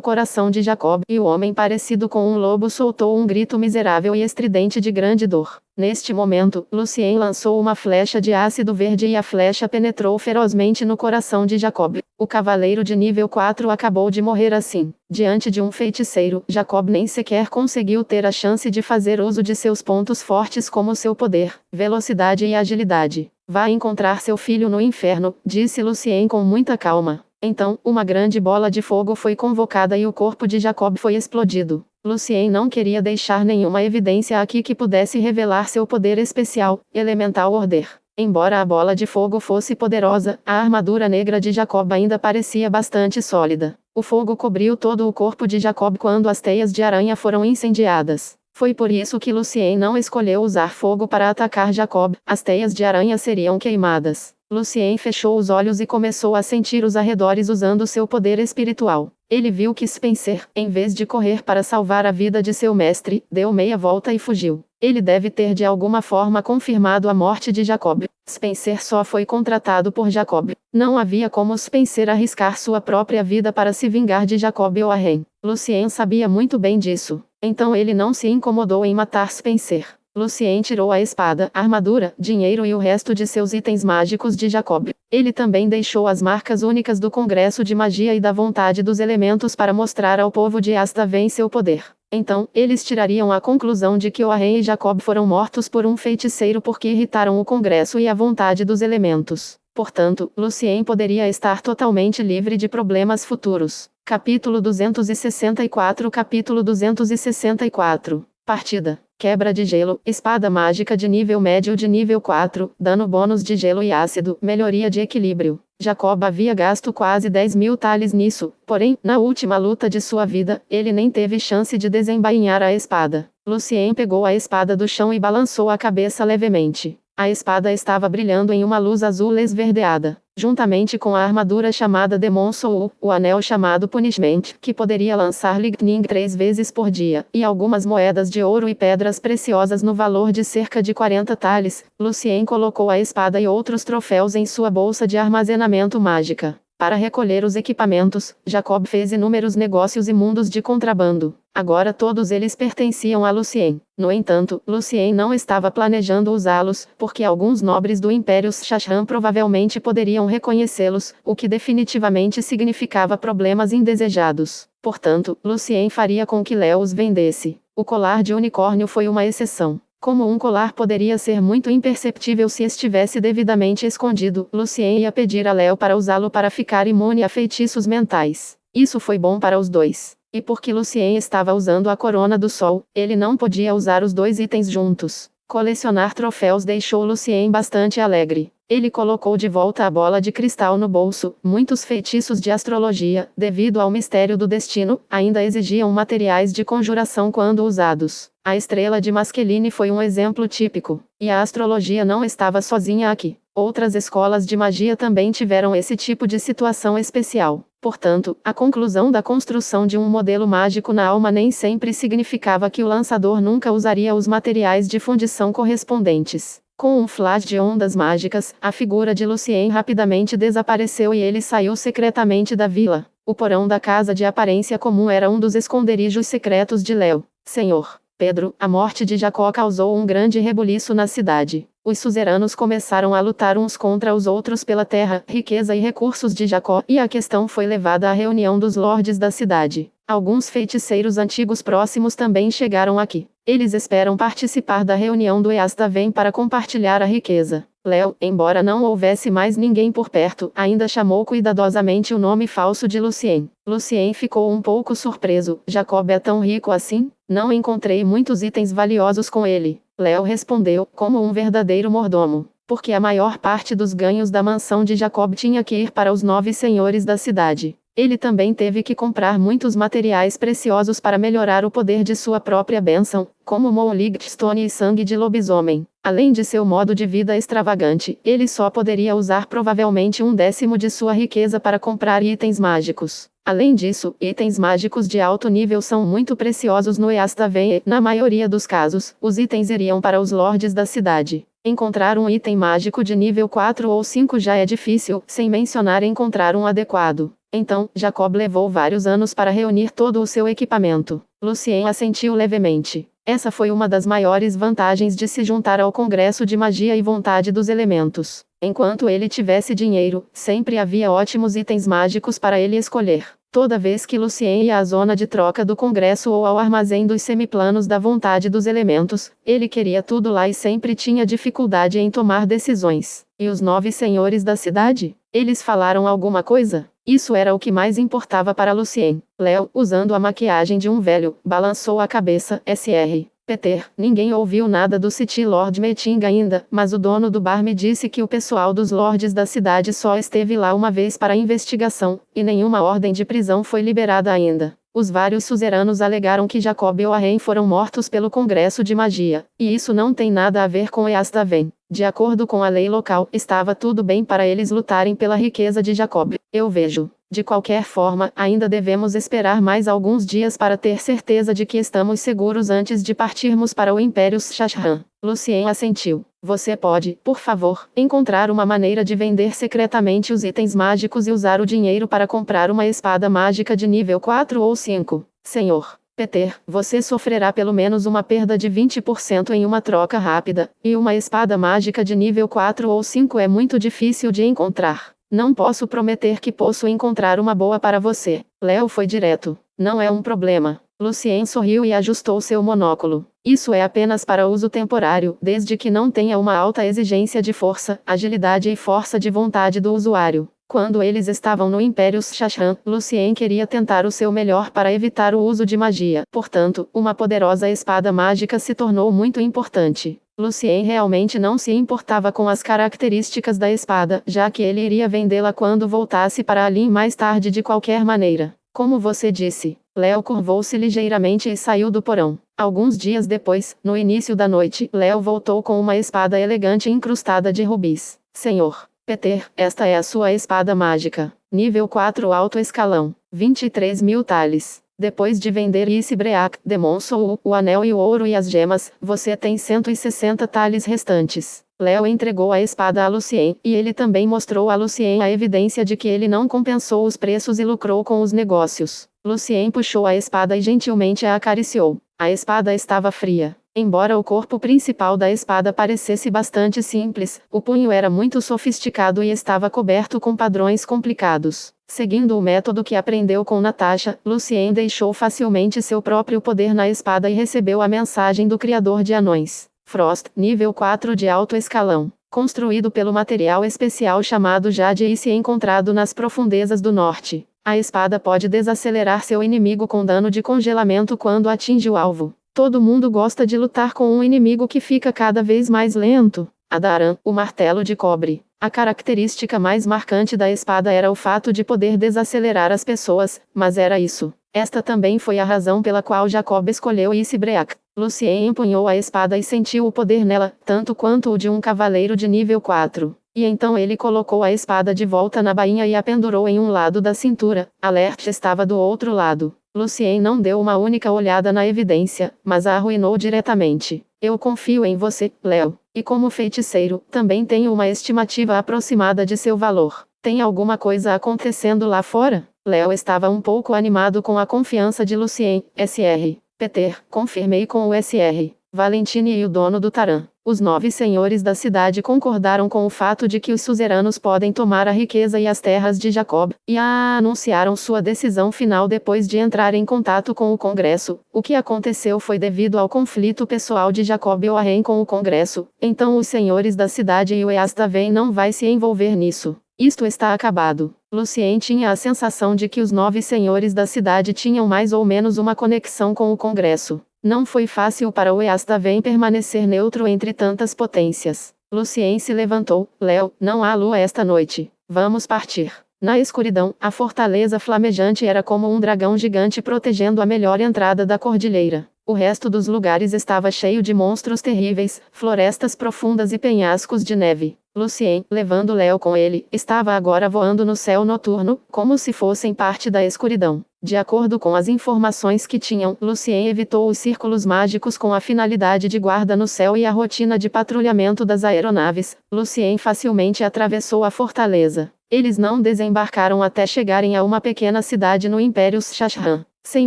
coração de Jacob, e o homem parecido com um lobo soltou um grito miserável e estridente de grande dor. Neste momento, Lucien lançou uma flecha de ácido verde e a flecha penetrou ferozmente no coração de Jacob. O cavaleiro de nível 4 acabou de morrer assim. Diante de um feiticeiro, Jacob nem sequer conseguiu ter a chance de fazer uso de seus pontos fortes como seu poder, velocidade e agilidade. Vá encontrar seu filho no inferno, disse Lucien com muita calma. Então, uma grande bola de fogo foi convocada e o corpo de Jacob foi explodido. Lucien não queria deixar nenhuma evidência aqui que pudesse revelar seu poder especial, Elemental Order. Embora a bola de fogo fosse poderosa, a armadura negra de Jacob ainda parecia bastante sólida. O fogo cobriu todo o corpo de Jacob quando as teias de aranha foram incendiadas. Foi por isso que Lucien não escolheu usar fogo para atacar Jacob, as teias de aranha seriam queimadas. Lucien fechou os olhos e começou a sentir os arredores usando seu poder espiritual. Ele viu que Spencer, em vez de correr para salvar a vida de seu mestre, deu meia volta e fugiu. Ele deve ter de alguma forma confirmado a morte de Jacob. Spencer só foi contratado por Jacob. Não havia como Spencer arriscar sua própria vida para se vingar de Jacob ou Arryn. Lucien sabia muito bem disso. Então ele não se incomodou em matar Spencer. Lucien tirou a espada, a armadura, dinheiro e o resto de seus itens mágicos de Jacob. Ele também deixou as marcas únicas do Congresso de Magia e da Vontade dos Elementos para mostrar ao povo de Astaven seu poder. Então, eles tirariam a conclusão de que Oarren e Jacob foram mortos por um feiticeiro porque irritaram o Congresso e a vontade dos elementos. Portanto, Lucien poderia estar totalmente livre de problemas futuros. Capítulo 264 Capítulo 264 Partida. Quebra de gelo, espada mágica de nível médio de nível 4, dano bônus de gelo e ácido, melhoria de equilíbrio. Jacob havia gasto quase 10.000 talis nisso, porém, na última luta de sua vida, ele nem teve chance de desembainhar a espada. Lucien pegou a espada do chão e balançou a cabeça levemente. A espada estava brilhando em uma luz azul esverdeada. Juntamente com a armadura chamada Demon Soul, o anel chamado Punishment, que poderia lançar Lightning 3 vezes por dia, e algumas moedas de ouro e pedras preciosas no valor de cerca de 40 talis, Lucien colocou a espada e outros troféus em sua bolsa de armazenamento mágica. Para recolher os equipamentos, Jacob fez inúmeros negócios imundos de contrabando. Agora todos eles pertenciam a Lucien. No entanto, Lucien não estava planejando usá-los, porque alguns nobres do Império Shashan provavelmente poderiam reconhecê-los, o que definitivamente significava problemas indesejados. Portanto, Lucien faria com que Léo os vendesse. O colar de unicórnio foi uma exceção. Como um colar poderia ser muito imperceptível se estivesse devidamente escondido, Lucien ia pedir a Léo para usá-lo para ficar imune a feitiços mentais. Isso foi bom para os dois. E porque Lucien estava usando a Corona do Sol, ele não podia usar os dois itens juntos. Colecionar troféus deixou Lucien bastante alegre. Ele colocou de volta a bola de cristal no bolso. Muitos feitiços de astrologia, devido ao mistério do destino, ainda exigiam materiais de conjuração quando usados. A estrela de Maskeline foi um exemplo típico. E a astrologia não estava sozinha aqui. Outras escolas de magia também tiveram esse tipo de situação especial. Portanto, a conclusão da construção de um modelo mágico na alma nem sempre significava que o lançador nunca usaria os materiais de fundição correspondentes. Com um flash de ondas mágicas, a figura de Lucien rapidamente desapareceu e ele saiu secretamente da vila. O porão da casa de aparência comum era um dos esconderijos secretos de Léo. Senhor Pedro, a morte de Jacó causou um grande rebuliço na cidade. Os suzeranos começaram a lutar uns contra os outros pela terra, riqueza e recursos de Jacó, e a questão foi levada à reunião dos lordes da cidade. Alguns feiticeiros antigos próximos também chegaram aqui. Eles esperam participar da reunião do Eastaven para compartilhar a riqueza. Léo, embora não houvesse mais ninguém por perto, ainda chamou cuidadosamente o nome falso de Lucien. Lucien ficou um pouco surpreso. Jacob é tão rico assim? Não encontrei muitos itens valiosos com ele. Léo respondeu, como um verdadeiro mordomo, porque a maior parte dos ganhos da mansão de Jacob tinha que ir para os 9 senhores da cidade. Ele também teve que comprar muitos materiais preciosos para melhorar o poder de sua própria bênção, como Moligstone e sangue de lobisomem. Além de seu modo de vida extravagante, ele só poderia usar provavelmente 1/10 de sua riqueza para comprar itens mágicos. Além disso, itens mágicos de alto nível são muito preciosos no Eastaven e, na maioria dos casos, os itens iriam para os lordes da cidade. Encontrar um item mágico de nível 4 ou 5 já é difícil, sem mencionar encontrar um adequado. Então, Jacob levou vários anos para reunir todo o seu equipamento. Lucien assentiu levemente. Essa foi uma das maiores vantagens de se juntar ao Congresso de Magia e Vontade dos Elementos. Enquanto ele tivesse dinheiro, sempre havia ótimos itens mágicos para ele escolher. Toda vez que Lucien ia à zona de troca do Congresso ou ao armazém dos semiplanos da Vontade dos Elementos, ele queria tudo lá e sempre tinha dificuldade em tomar decisões. E os 9 senhores da cidade? Eles falaram alguma coisa? Isso era o que mais importava para Lucien. Léo, usando a maquiagem de um velho, balançou a cabeça. Sr. Peter, ninguém ouviu nada do City Lord Meeting ainda, mas o dono do bar me disse que o pessoal dos lordes da cidade só esteve lá uma vez para a investigação, e nenhuma ordem de prisão foi liberada ainda. Os vários suzeranos alegaram que Jacob e Owain foram mortos pelo Congresso de Magia, e isso não tem nada a ver com Eastaven. De acordo com a lei local, estava tudo bem para eles lutarem pela riqueza de Jacob. Eu vejo. De qualquer forma, ainda devemos esperar mais alguns dias para ter certeza de que estamos seguros antes de partirmos para o Império Shashran. Lucien assentiu. Você pode, por favor, encontrar uma maneira de vender secretamente os itens mágicos e usar o dinheiro para comprar uma espada mágica de nível 4 ou 5. Senhor Peter, você sofrerá pelo menos uma perda de 20% em uma troca rápida, e uma espada mágica de nível 4 ou 5 é muito difícil de encontrar. Não posso prometer que posso encontrar uma boa para você. Léo foi direto. Não é um problema. Lucien sorriu e ajustou seu monóculo. Isso é apenas para uso temporário, desde que não tenha uma alta exigência de força, agilidade e força de vontade do usuário. Quando eles estavam no Império Shashran, Lucien queria tentar o seu melhor para evitar o uso de magia. Portanto, uma poderosa espada mágica se tornou muito importante. Lucien realmente não se importava com as características da espada, já que ele iria vendê-la quando voltasse para Alin mais tarde de qualquer maneira. Como você disse. Léo curvou-se ligeiramente e saiu do porão. Alguns dias depois, no início da noite, Léo voltou com uma espada elegante incrustada de rubis. Senhor Peter, esta é a sua espada mágica. Nível 4 alto escalão. 23.000 tales. Depois de vender Isibreak, Demon-Soul, o anel e o ouro e as gemas, você tem 160 tales restantes. Léo entregou a espada a Lucien, e ele também mostrou a Lucien a evidência de que ele não compensou os preços e lucrou com os negócios. Lucien puxou a espada e gentilmente a acariciou. A espada estava fria. Embora o corpo principal da espada parecesse bastante simples, o punho era muito sofisticado e estava coberto com padrões complicados. Seguindo o método que aprendeu com Natasha, Lucien deixou facilmente seu próprio poder na espada e recebeu a mensagem do criador de anões. Frost, nível 4 de alto escalão. Construído pelo material especial chamado Jade e se encontrado nas profundezas do norte. A espada pode desacelerar seu inimigo com dano de congelamento quando atinge o alvo. Todo mundo gosta de lutar com um inimigo que fica cada vez mais lento. Adaran, o martelo de cobre. A característica mais marcante da espada era o fato de poder desacelerar as pessoas, mas era isso. Esta também foi a razão pela qual Jacob escolheu Isibreak. Lucien empunhou a espada e sentiu o poder nela, tanto quanto o de um cavaleiro de nível 4. E então ele colocou a espada de volta na bainha e a pendurou em um lado da cintura. Alert estava do outro lado. Lucien não deu uma única olhada na evidência, mas a arruinou diretamente. Eu confio em você, Léo. E como feiticeiro, também tenho uma estimativa aproximada de seu valor. Tem alguma coisa acontecendo lá fora? Léo estava um pouco animado com a confiança de Lucien. Sr. Peter, confirmei com o Sr. Valentine e o dono do Taran. Os 9 senhores da cidade concordaram com o fato de que os suzeranos podem tomar a riqueza e as terras de Jacob, e anunciaram sua decisão final depois de entrar em contato com o Congresso. O que aconteceu foi devido ao conflito pessoal de Jacob Oahen com o Congresso, então os senhores da cidade e o Easthaven não vai se envolver nisso. Isto está acabado. Lucien tinha a sensação de que os 9 senhores da cidade tinham mais ou menos uma conexão com o Congresso. Não foi fácil para o Easthaven permanecer neutro entre tantas potências. Lucien se levantou. Léo, não há lua esta noite. Vamos partir. Na escuridão, a fortaleza flamejante era como um dragão gigante protegendo a melhor entrada da cordilheira. O resto dos lugares estava cheio de monstros terríveis, florestas profundas e penhascos de neve. Lucien, levando Léo com ele, estava agora voando no céu noturno, como se fossem parte da escuridão. De acordo com as informações que tinham, Lucien evitou os círculos mágicos com a finalidade de guarda no céu e a rotina de patrulhamento das aeronaves. Lucien facilmente atravessou a fortaleza. Eles não desembarcaram até chegarem a uma pequena cidade no Império Shashran. Sem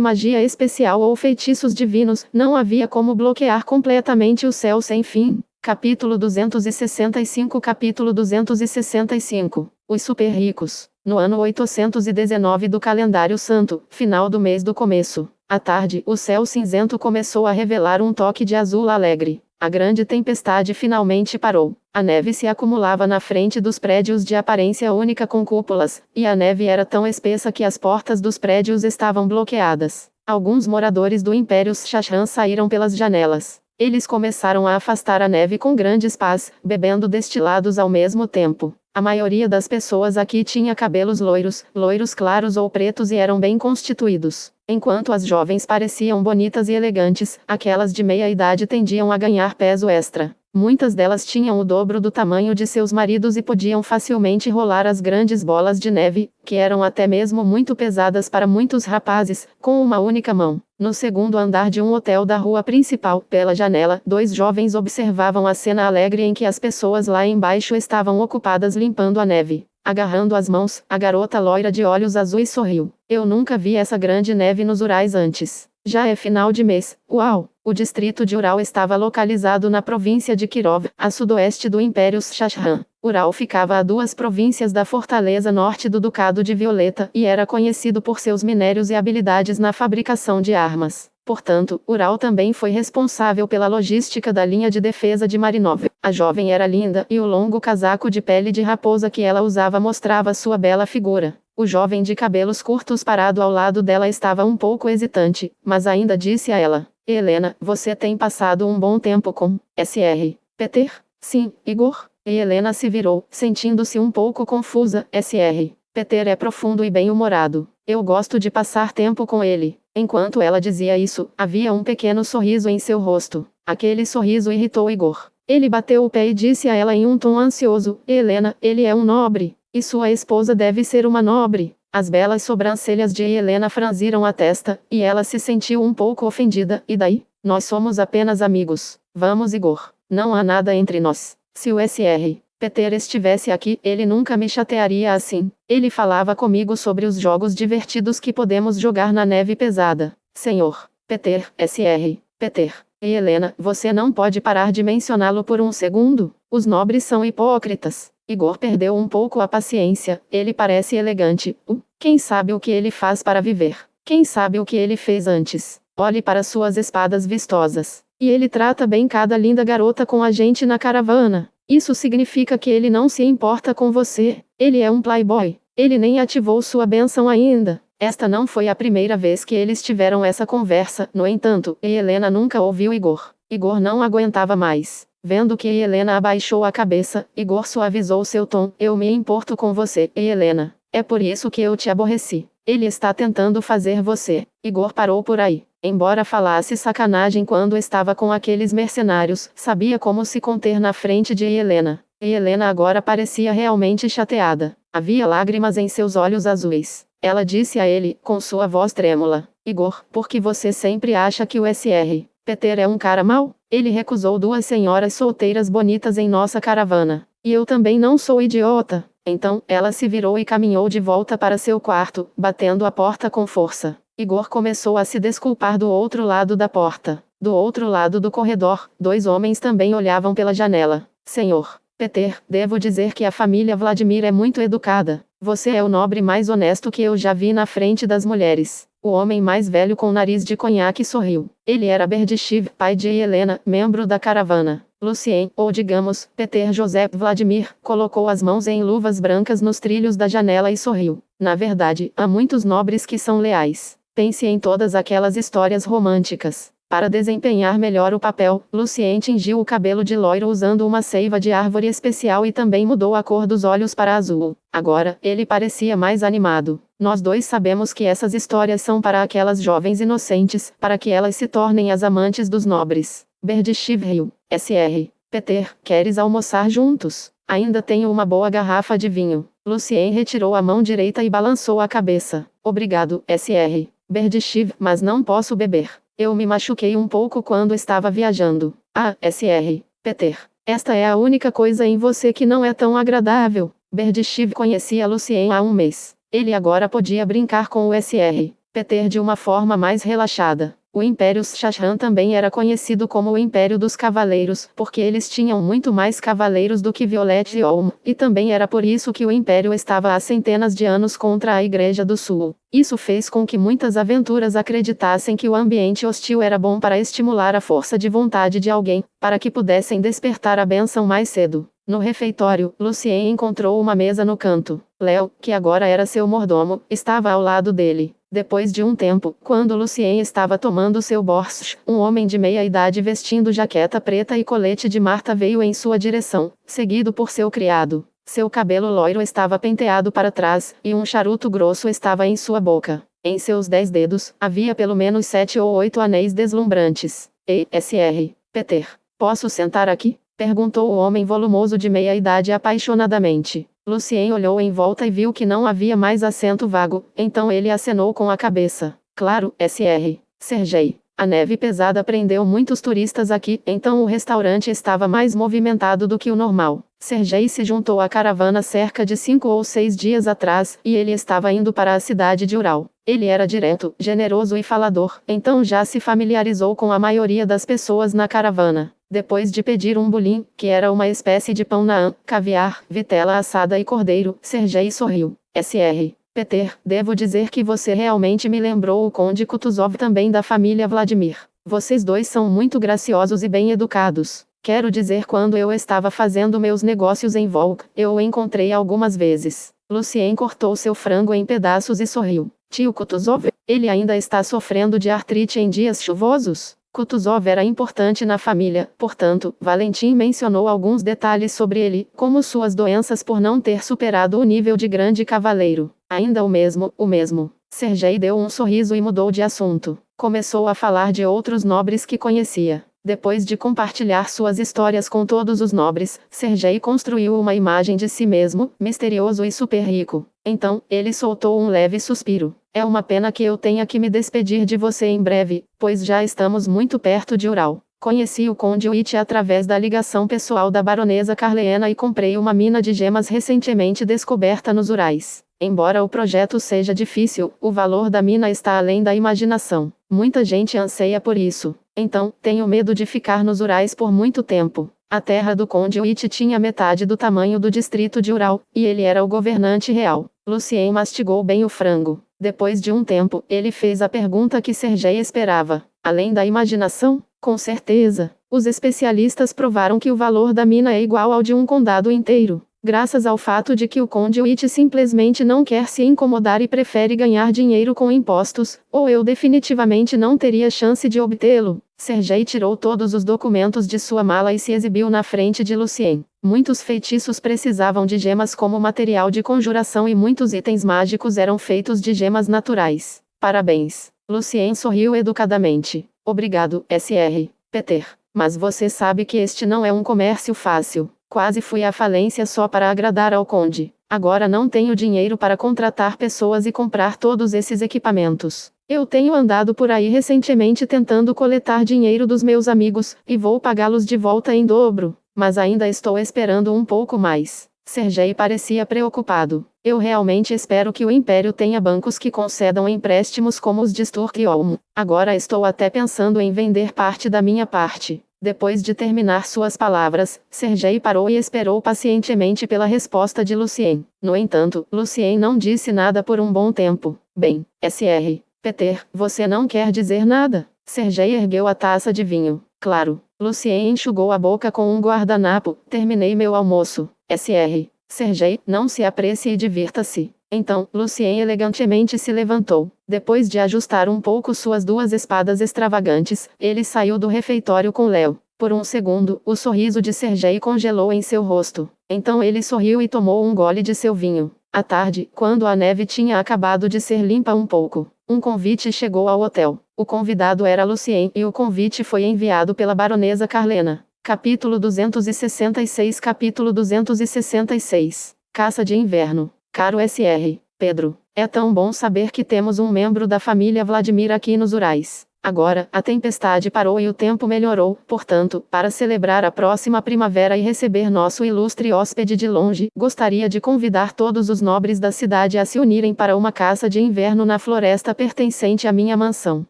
magia especial ou feitiços divinos, não havia como bloquear completamente o céu sem fim. Capítulo 265. Capítulo 265. Os super ricos. No ano 819 do calendário santo, final do mês do começo. À tarde, o céu cinzento começou a revelar um toque de azul alegre. A grande tempestade finalmente parou. A neve se acumulava na frente dos prédios de aparência única com cúpulas, e a neve era tão espessa que as portas dos prédios estavam bloqueadas. Alguns moradores do Império Shashran saíram pelas janelas. Eles começaram a afastar a neve com grandes pás, bebendo destilados ao mesmo tempo. A maioria das pessoas aqui tinha cabelos loiros, loiros claros ou pretos e eram bem constituídos. Enquanto as jovens pareciam bonitas e elegantes, aquelas de meia idade tendiam a ganhar peso extra. Muitas delas tinham o dobro do tamanho de seus maridos e podiam facilmente rolar as grandes bolas de neve, que eram até mesmo muito pesadas para muitos rapazes, com uma única mão. No segundo andar de um hotel da rua principal, pela janela, 2 jovens observavam a cena alegre em que as pessoas lá embaixo estavam ocupadas limpando a neve. Agarrando as mãos, a garota loira de olhos azuis sorriu. Eu nunca vi essa grande neve nos Urais antes. Já é final de mês. Uau! O distrito de Ural estava localizado na província de Kirov, a sudoeste do Império Shashran. Ural ficava a 2 províncias da fortaleza norte do Ducado de Violeta e era conhecido por seus minérios e habilidades na fabricação de armas. Portanto, Ural também foi responsável pela logística da linha de defesa de Marinov. A jovem era linda, e o longo casaco de pele de raposa que ela usava mostrava sua bela figura. O jovem de cabelos curtos parado ao lado dela estava um pouco hesitante, mas ainda disse a ela: Helena, você tem passado um bom tempo com Sr. Peter? Sim, Igor? E Helena se virou, sentindo-se um pouco confusa. Sr. Peter é profundo e bem-humorado. Eu gosto de passar tempo com ele. Enquanto ela dizia isso, havia um pequeno sorriso em seu rosto. Aquele sorriso irritou Igor. Ele bateu o pé e disse a ela em um tom ansioso: Helena, ele é um nobre. E sua esposa deve ser uma nobre. As belas sobrancelhas de Helena franziram a testa, e ela se sentiu um pouco ofendida. E daí? Nós somos apenas amigos. Vamos, Igor. Não há nada entre nós. Se o Sr. Peter estivesse aqui, ele nunca me chatearia assim. Ele falava comigo sobre os jogos divertidos que podemos jogar na neve pesada. Senhor Peter, Sr. Peter. E Helena, você não pode parar de mencioná-lo por um segundo? Os nobres são hipócritas. Igor perdeu um pouco a paciência. Ele parece elegante. Quem sabe o que ele faz para viver? Quem sabe o que ele fez antes? Olhe para suas espadas vistosas. E ele trata bem cada linda garota com a gente na caravana. Isso significa que ele não se importa com você. Ele é um playboy. Ele nem ativou sua bênção ainda. Esta não foi a primeira vez que eles tiveram essa conversa, no entanto, e Helena nunca ouviu Igor. Igor não aguentava mais. Vendo que Helena abaixou a cabeça, Igor suavizou seu tom. Eu me importo com você, Helena. É por isso que eu te aborreci. Ele está tentando fazer você. Igor parou por aí. Embora falasse sacanagem quando estava com aqueles mercenários, sabia como se conter na frente de Helena. E Helena agora parecia realmente chateada. Havia lágrimas em seus olhos azuis. Ela disse a ele, com sua voz trêmula: Igor, por que você sempre acha que o Sr. Peter é um cara mau? Ele recusou 2 senhoras solteiras bonitas em nossa caravana. E eu também não sou idiota. Então, ela se virou e caminhou de volta para seu quarto, batendo a porta com força. Igor começou a se desculpar do outro lado da porta. Do outro lado do corredor, 2 homens também olhavam pela janela. Senhor Peter, devo dizer que a família Vladimir é muito educada. Você é o nobre mais honesto que eu já vi na frente das mulheres. O homem mais velho com nariz de conhaque sorriu. Ele era Berdyshev, pai de Helena, membro da caravana. Lucien, ou digamos, Peter Joseph Vladimir, colocou as mãos em luvas brancas nos trilhos da janela e sorriu. Na verdade, há muitos nobres que são leais. Pense em todas aquelas histórias românticas. Para desempenhar melhor o papel, Lucien tingiu o cabelo de loiro usando uma seiva de árvore especial e também mudou a cor dos olhos para azul. Agora, ele parecia mais animado. Nós 2 sabemos que essas histórias são para aquelas jovens inocentes, para que elas se tornem as amantes dos nobres. Berdyshev riu. Sr. Peter, queres almoçar juntos? Ainda tenho uma boa garrafa de vinho. Lucien retirou a mão direita e balançou a cabeça. Obrigado, Sr. Berdyshev, mas não posso beber. Eu me machuquei um pouco quando estava viajando. Ah, Sr. Peter. Esta é a única coisa em você que não é tão agradável. Berdyshev conhecia Lucien há um mês. Ele agora podia brincar com o Sr. Peter de uma forma mais relaxada. O Império Shashan também era conhecido como o Império dos Cavaleiros, porque eles tinham muito mais cavaleiros do que Violet e Olm, e também era por isso que o Império estava há centenas de anos contra a Igreja do Sul. Isso fez com que muitas aventuras acreditassem que o ambiente hostil era bom para estimular a força de vontade de alguém, para que pudessem despertar a bênção mais cedo. No refeitório, Lucien encontrou uma mesa no canto. Léo, que agora era seu mordomo, estava ao lado dele. Depois de um tempo, quando Lucien estava tomando seu borscht, um homem de meia-idade vestindo jaqueta preta e colete de Marta veio em sua direção, seguido por seu criado. Seu cabelo loiro estava penteado para trás, e um charuto grosso estava em sua boca. Em seus 10 dedos, havia pelo menos 7 ou 8 anéis deslumbrantes. Ei, Sr. Peter, posso sentar aqui? Perguntou o homem volumoso de meia-idade apaixonadamente. Lucien olhou em volta e viu que não havia mais assento vago, então ele acenou com a cabeça. Claro, Sr. Sergei. A neve pesada prendeu muitos turistas aqui, então o restaurante estava mais movimentado do que o normal. Sergei se juntou à caravana cerca de 5 ou 6 dias atrás, e ele estava indo para a cidade de Ural. Ele era direto, generoso e falador, então já se familiarizou com a maioria das pessoas na caravana. Depois de pedir um bulim, que era uma espécie de pão naam, caviar, vitela assada e cordeiro, Sergei sorriu. Sr. Peter, devo dizer que você realmente me lembrou o Conde Kutuzov também da família Vladimir. Vocês 2 são muito graciosos e bem educados. Quero dizer, quando eu estava fazendo meus negócios em Volk, eu o encontrei algumas vezes. Lucien cortou seu frango em pedaços e sorriu. Tio Kutuzov, ele ainda está sofrendo de artrite em dias chuvosos? Kutuzov era importante na família, portanto, Valentim mencionou alguns detalhes sobre ele, como suas doenças por não ter superado o nível de grande cavaleiro. Ainda o mesmo. Sergei deu um sorriso e mudou de assunto. Começou a falar de outros nobres que conhecia. Depois de compartilhar suas histórias com todos os nobres, Sergei construiu uma imagem de si mesmo, misterioso e super rico. Então, ele soltou um leve suspiro. É uma pena que eu tenha que me despedir de você em breve, pois já estamos muito perto de Ural. Conheci o Conde Witt através da ligação pessoal da baronesa Karlena e comprei uma mina de gemas recentemente descoberta nos Urais. Embora o projeto seja difícil, o valor da mina está além da imaginação. Muita gente anseia por isso. Então, tenho medo de ficar nos Urais por muito tempo. A terra do Conde Witt tinha metade do tamanho do distrito de Ural, e ele era o governante real. Lucien mastigou bem o frango. Depois de um tempo, ele fez a pergunta que Sergei esperava. Além da imaginação? Com certeza. Os especialistas provaram que o valor da mina é igual ao de um condado inteiro. Graças ao fato de que o Conde Witt simplesmente não quer se incomodar e prefere ganhar dinheiro com impostos, ou eu definitivamente não teria chance de obtê-lo. Sergei tirou todos os documentos de sua mala e se exibiu na frente de Lucien. Muitos feitiços precisavam de gemas como material de conjuração e muitos itens mágicos eram feitos de gemas naturais. Parabéns. Lucien sorriu educadamente. Obrigado, Sr. Peter. Mas você sabe que este não é um comércio fácil. Quase fui à falência só para agradar ao conde. Agora não tenho dinheiro para contratar pessoas e comprar todos esses equipamentos. Eu tenho andado por aí recentemente tentando coletar dinheiro dos meus amigos, e vou pagá-los de volta em dobro. Mas ainda estou esperando um pouco mais. Sergei parecia preocupado. Eu realmente espero que o Império tenha bancos que concedam empréstimos como os de Sturk e Olmo. Agora estou até pensando em vender parte da minha parte. Depois de terminar suas palavras, Sergei parou e esperou pacientemente pela resposta de Lucien. No entanto, Lucien não disse nada por um bom tempo. Bem, Sr. Peter, você não quer dizer nada? Sergei ergueu a taça de vinho. Claro. Lucien enxugou a boca com um guardanapo. Terminei meu almoço. Sr. Sergei, não se apresse e divirta-se. Então, Lucien elegantemente se levantou. Depois de ajustar um pouco suas duas espadas extravagantes, ele saiu do refeitório com Léo. Por um segundo, o sorriso de Sergei congelou em seu rosto. Então ele sorriu e tomou um gole de seu vinho. À tarde, quando a neve tinha acabado de ser limpa um pouco, um convite chegou ao hotel. O convidado era Lucien e o convite foi enviado pela baronesa Carlena. Capítulo 266. Capítulo 266. Caça de inverno. Caro Sr. Pedro, é tão bom saber que temos um membro da família Vladimir aqui nos Urais. Agora, a tempestade parou e o tempo melhorou, portanto, para celebrar a próxima primavera e receber nosso ilustre hóspede de longe, gostaria de convidar todos os nobres da cidade a se unirem para uma caça de inverno na floresta pertencente à minha mansão.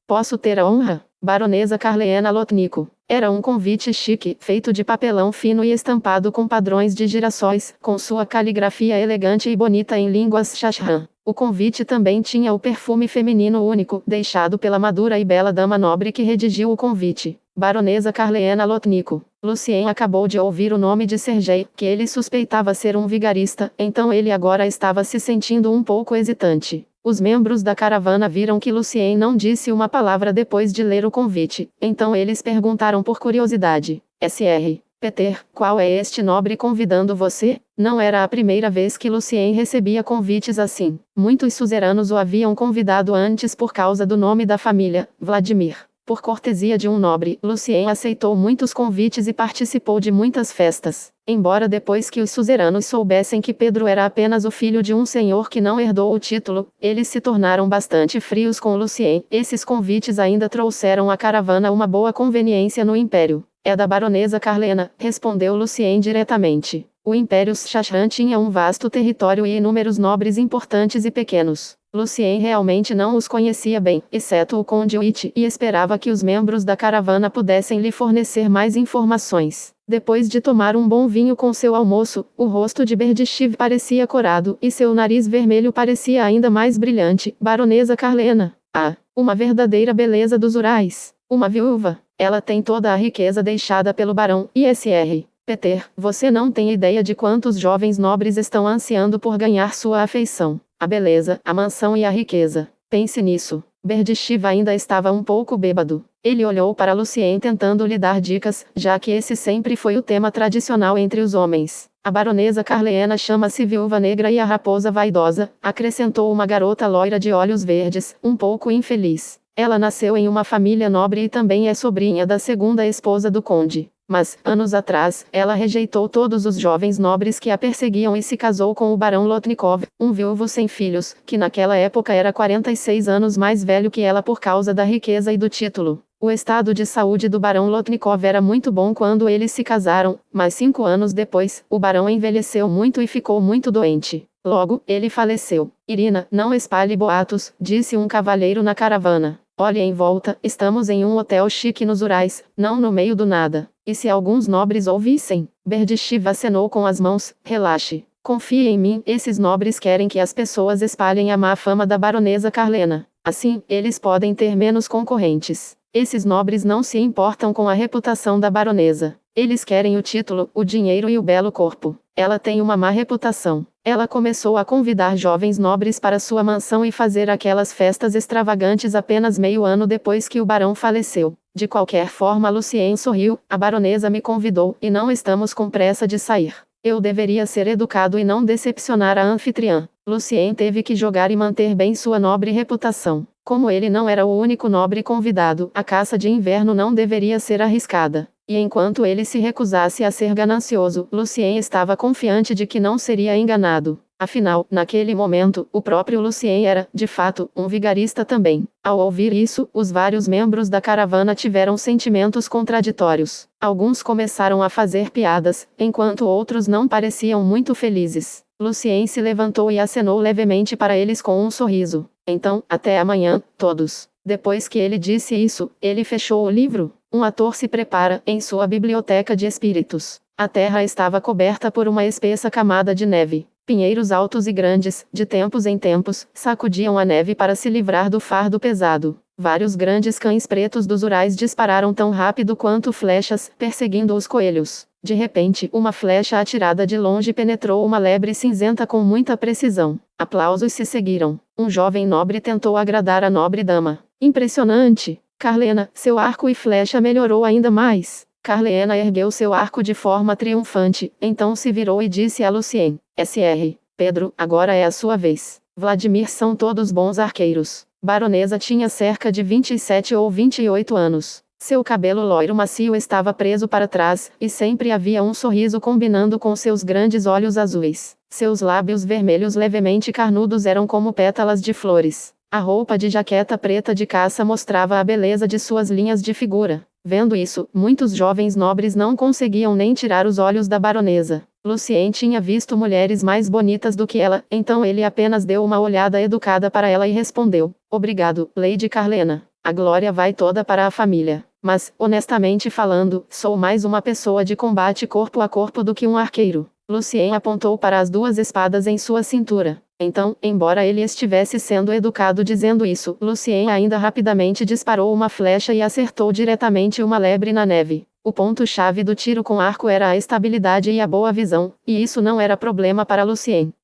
Posso ter a honra? Baronesa Carlena Lotnico. Era um convite chique, feito de papelão fino e estampado com padrões de girassóis, com sua caligrafia elegante e bonita em línguas Shashran. O convite também tinha o perfume feminino único, deixado pela madura e bela dama nobre que redigiu o convite. Baronesa Carlena Lotnico. Lucien acabou de ouvir o nome de Sergei, que ele suspeitava ser um vigarista, então ele agora estava se sentindo um pouco hesitante. Os membros da caravana viram que Lucien não disse uma palavra depois de ler o convite, então eles perguntaram por curiosidade. Sr. Peter, qual é este nobre convidando você? Não era a primeira vez que Lucien recebia convites assim. Muitos suzeranos o haviam convidado antes por causa do nome da família, Vladimir. Por cortesia de um nobre, Lucien aceitou muitos convites e participou de muitas festas. Embora depois que os suzeranos soubessem que Pedro era apenas o filho de um senhor que não herdou o título, eles se tornaram bastante frios com Lucien. Esses convites ainda trouxeram à caravana uma boa conveniência no império. É da baronesa Carlena, respondeu Lucien diretamente. O Império Shashran tinha um vasto território e inúmeros nobres importantes e pequenos. Lucien realmente não os conhecia bem, exceto o conde Witt, e esperava que os membros da caravana pudessem lhe fornecer mais informações. Depois de tomar um bom vinho com seu almoço, o rosto de Berdichev parecia corado, e seu nariz vermelho parecia ainda mais brilhante. Baronesa Carlena. Ah, uma verdadeira beleza dos Urais. Uma viúva. Ela tem toda a riqueza deixada pelo barão, e Sr. Peter, você não tem ideia de quantos jovens nobres estão ansiando por ganhar sua afeição. A beleza, a mansão e a riqueza. Pense nisso. Berdichev ainda estava um pouco bêbado. Ele olhou para Lucien tentando lhe dar dicas, já que esse sempre foi o tema tradicional entre os homens. A baronesa Carlena chama-se Viúva Negra e a raposa vaidosa, acrescentou uma garota loira de olhos verdes, um pouco infeliz. Ela nasceu em uma família nobre e também é sobrinha da segunda esposa do conde. Mas, anos atrás, ela rejeitou todos os jovens nobres que a perseguiam e se casou com o barão Lotnikov, um viúvo sem filhos, que naquela época era 46 anos mais velho que ela por causa da riqueza e do título. O estado de saúde do barão Lotnikov era muito bom quando eles se casaram, mas 5 anos depois, o barão envelheceu muito e ficou muito doente. Logo, ele faleceu. Irina, não espalhe boatos, disse um cavalheiro na caravana. Olhe em volta, estamos em um hotel chique nos Urais, não no meio do nada. E se alguns nobres ouvissem? Berdichev acenou com as mãos. Relaxe. Confie em mim, esses nobres querem que as pessoas espalhem a má fama da baronesa Carlena. Assim, eles podem ter menos concorrentes. Esses nobres não se importam com a reputação da baronesa. Eles querem o título, o dinheiro e o belo corpo. Ela tem uma má reputação. Ela começou a convidar jovens nobres para sua mansão e fazer aquelas festas extravagantes apenas meio ano depois que o barão faleceu. De qualquer forma, Lucien sorriu. A baronesa me convidou, e não estamos com pressa de sair. Eu deveria ser educado e não decepcionar a anfitriã. Lucien teve que jogar e manter bem sua nobre reputação. Como ele não era o único nobre convidado, a caça de inverno não deveria ser arriscada. E enquanto ele se recusasse a ser ganancioso, Lucien estava confiante de que não seria enganado. Afinal, naquele momento, o próprio Lucien era, de fato, um vigarista também. Ao ouvir isso, os vários membros da caravana tiveram sentimentos contraditórios. Alguns começaram a fazer piadas, enquanto outros não pareciam muito felizes. Lucien se levantou e acenou levemente para eles com um sorriso. Então, até amanhã, todos. Depois que ele disse isso, ele fechou o livro. Um ator se prepara, em sua biblioteca de espíritos. A terra estava coberta por uma espessa camada de neve. Pinheiros altos e grandes, de tempos em tempos, sacudiam a neve para se livrar do fardo pesado. Vários grandes cães pretos dos Urais dispararam tão rápido quanto flechas, perseguindo os coelhos. De repente, uma flecha atirada de longe penetrou uma lebre cinzenta com muita precisão. Aplausos se seguiram. Um jovem nobre tentou agradar a nobre dama. Impressionante! Carlena, seu arco e flecha melhorou ainda mais. Carlena ergueu seu arco de forma triunfante, então se virou e disse a Lucien: Sr. Pedro, agora é a sua vez. Vladimir são todos bons arqueiros. Baronesa tinha cerca de 27 ou 28 anos. Seu cabelo loiro macio estava preso para trás, e sempre havia um sorriso combinando com seus grandes olhos azuis. Seus lábios vermelhos levemente carnudos eram como pétalas de flores. A roupa de jaqueta preta de caça mostrava a beleza de suas linhas de figura. Vendo isso, muitos jovens nobres não conseguiam nem tirar os olhos da baronesa. Lucien tinha visto mulheres mais bonitas do que ela, então ele apenas deu uma olhada educada para ela e respondeu: Obrigado, Lady Carlena. A glória vai toda para a família. Mas, honestamente falando, sou mais uma pessoa de combate corpo a corpo do que um arqueiro. Lucien apontou para as duas espadas em sua cintura. Então, embora ele estivesse sendo educado dizendo isso, Lucien ainda rapidamente disparou uma flecha e acertou diretamente uma lebre na neve. O ponto-chave do tiro com arco era a estabilidade e a boa visão, e isso não era problema para Lucien.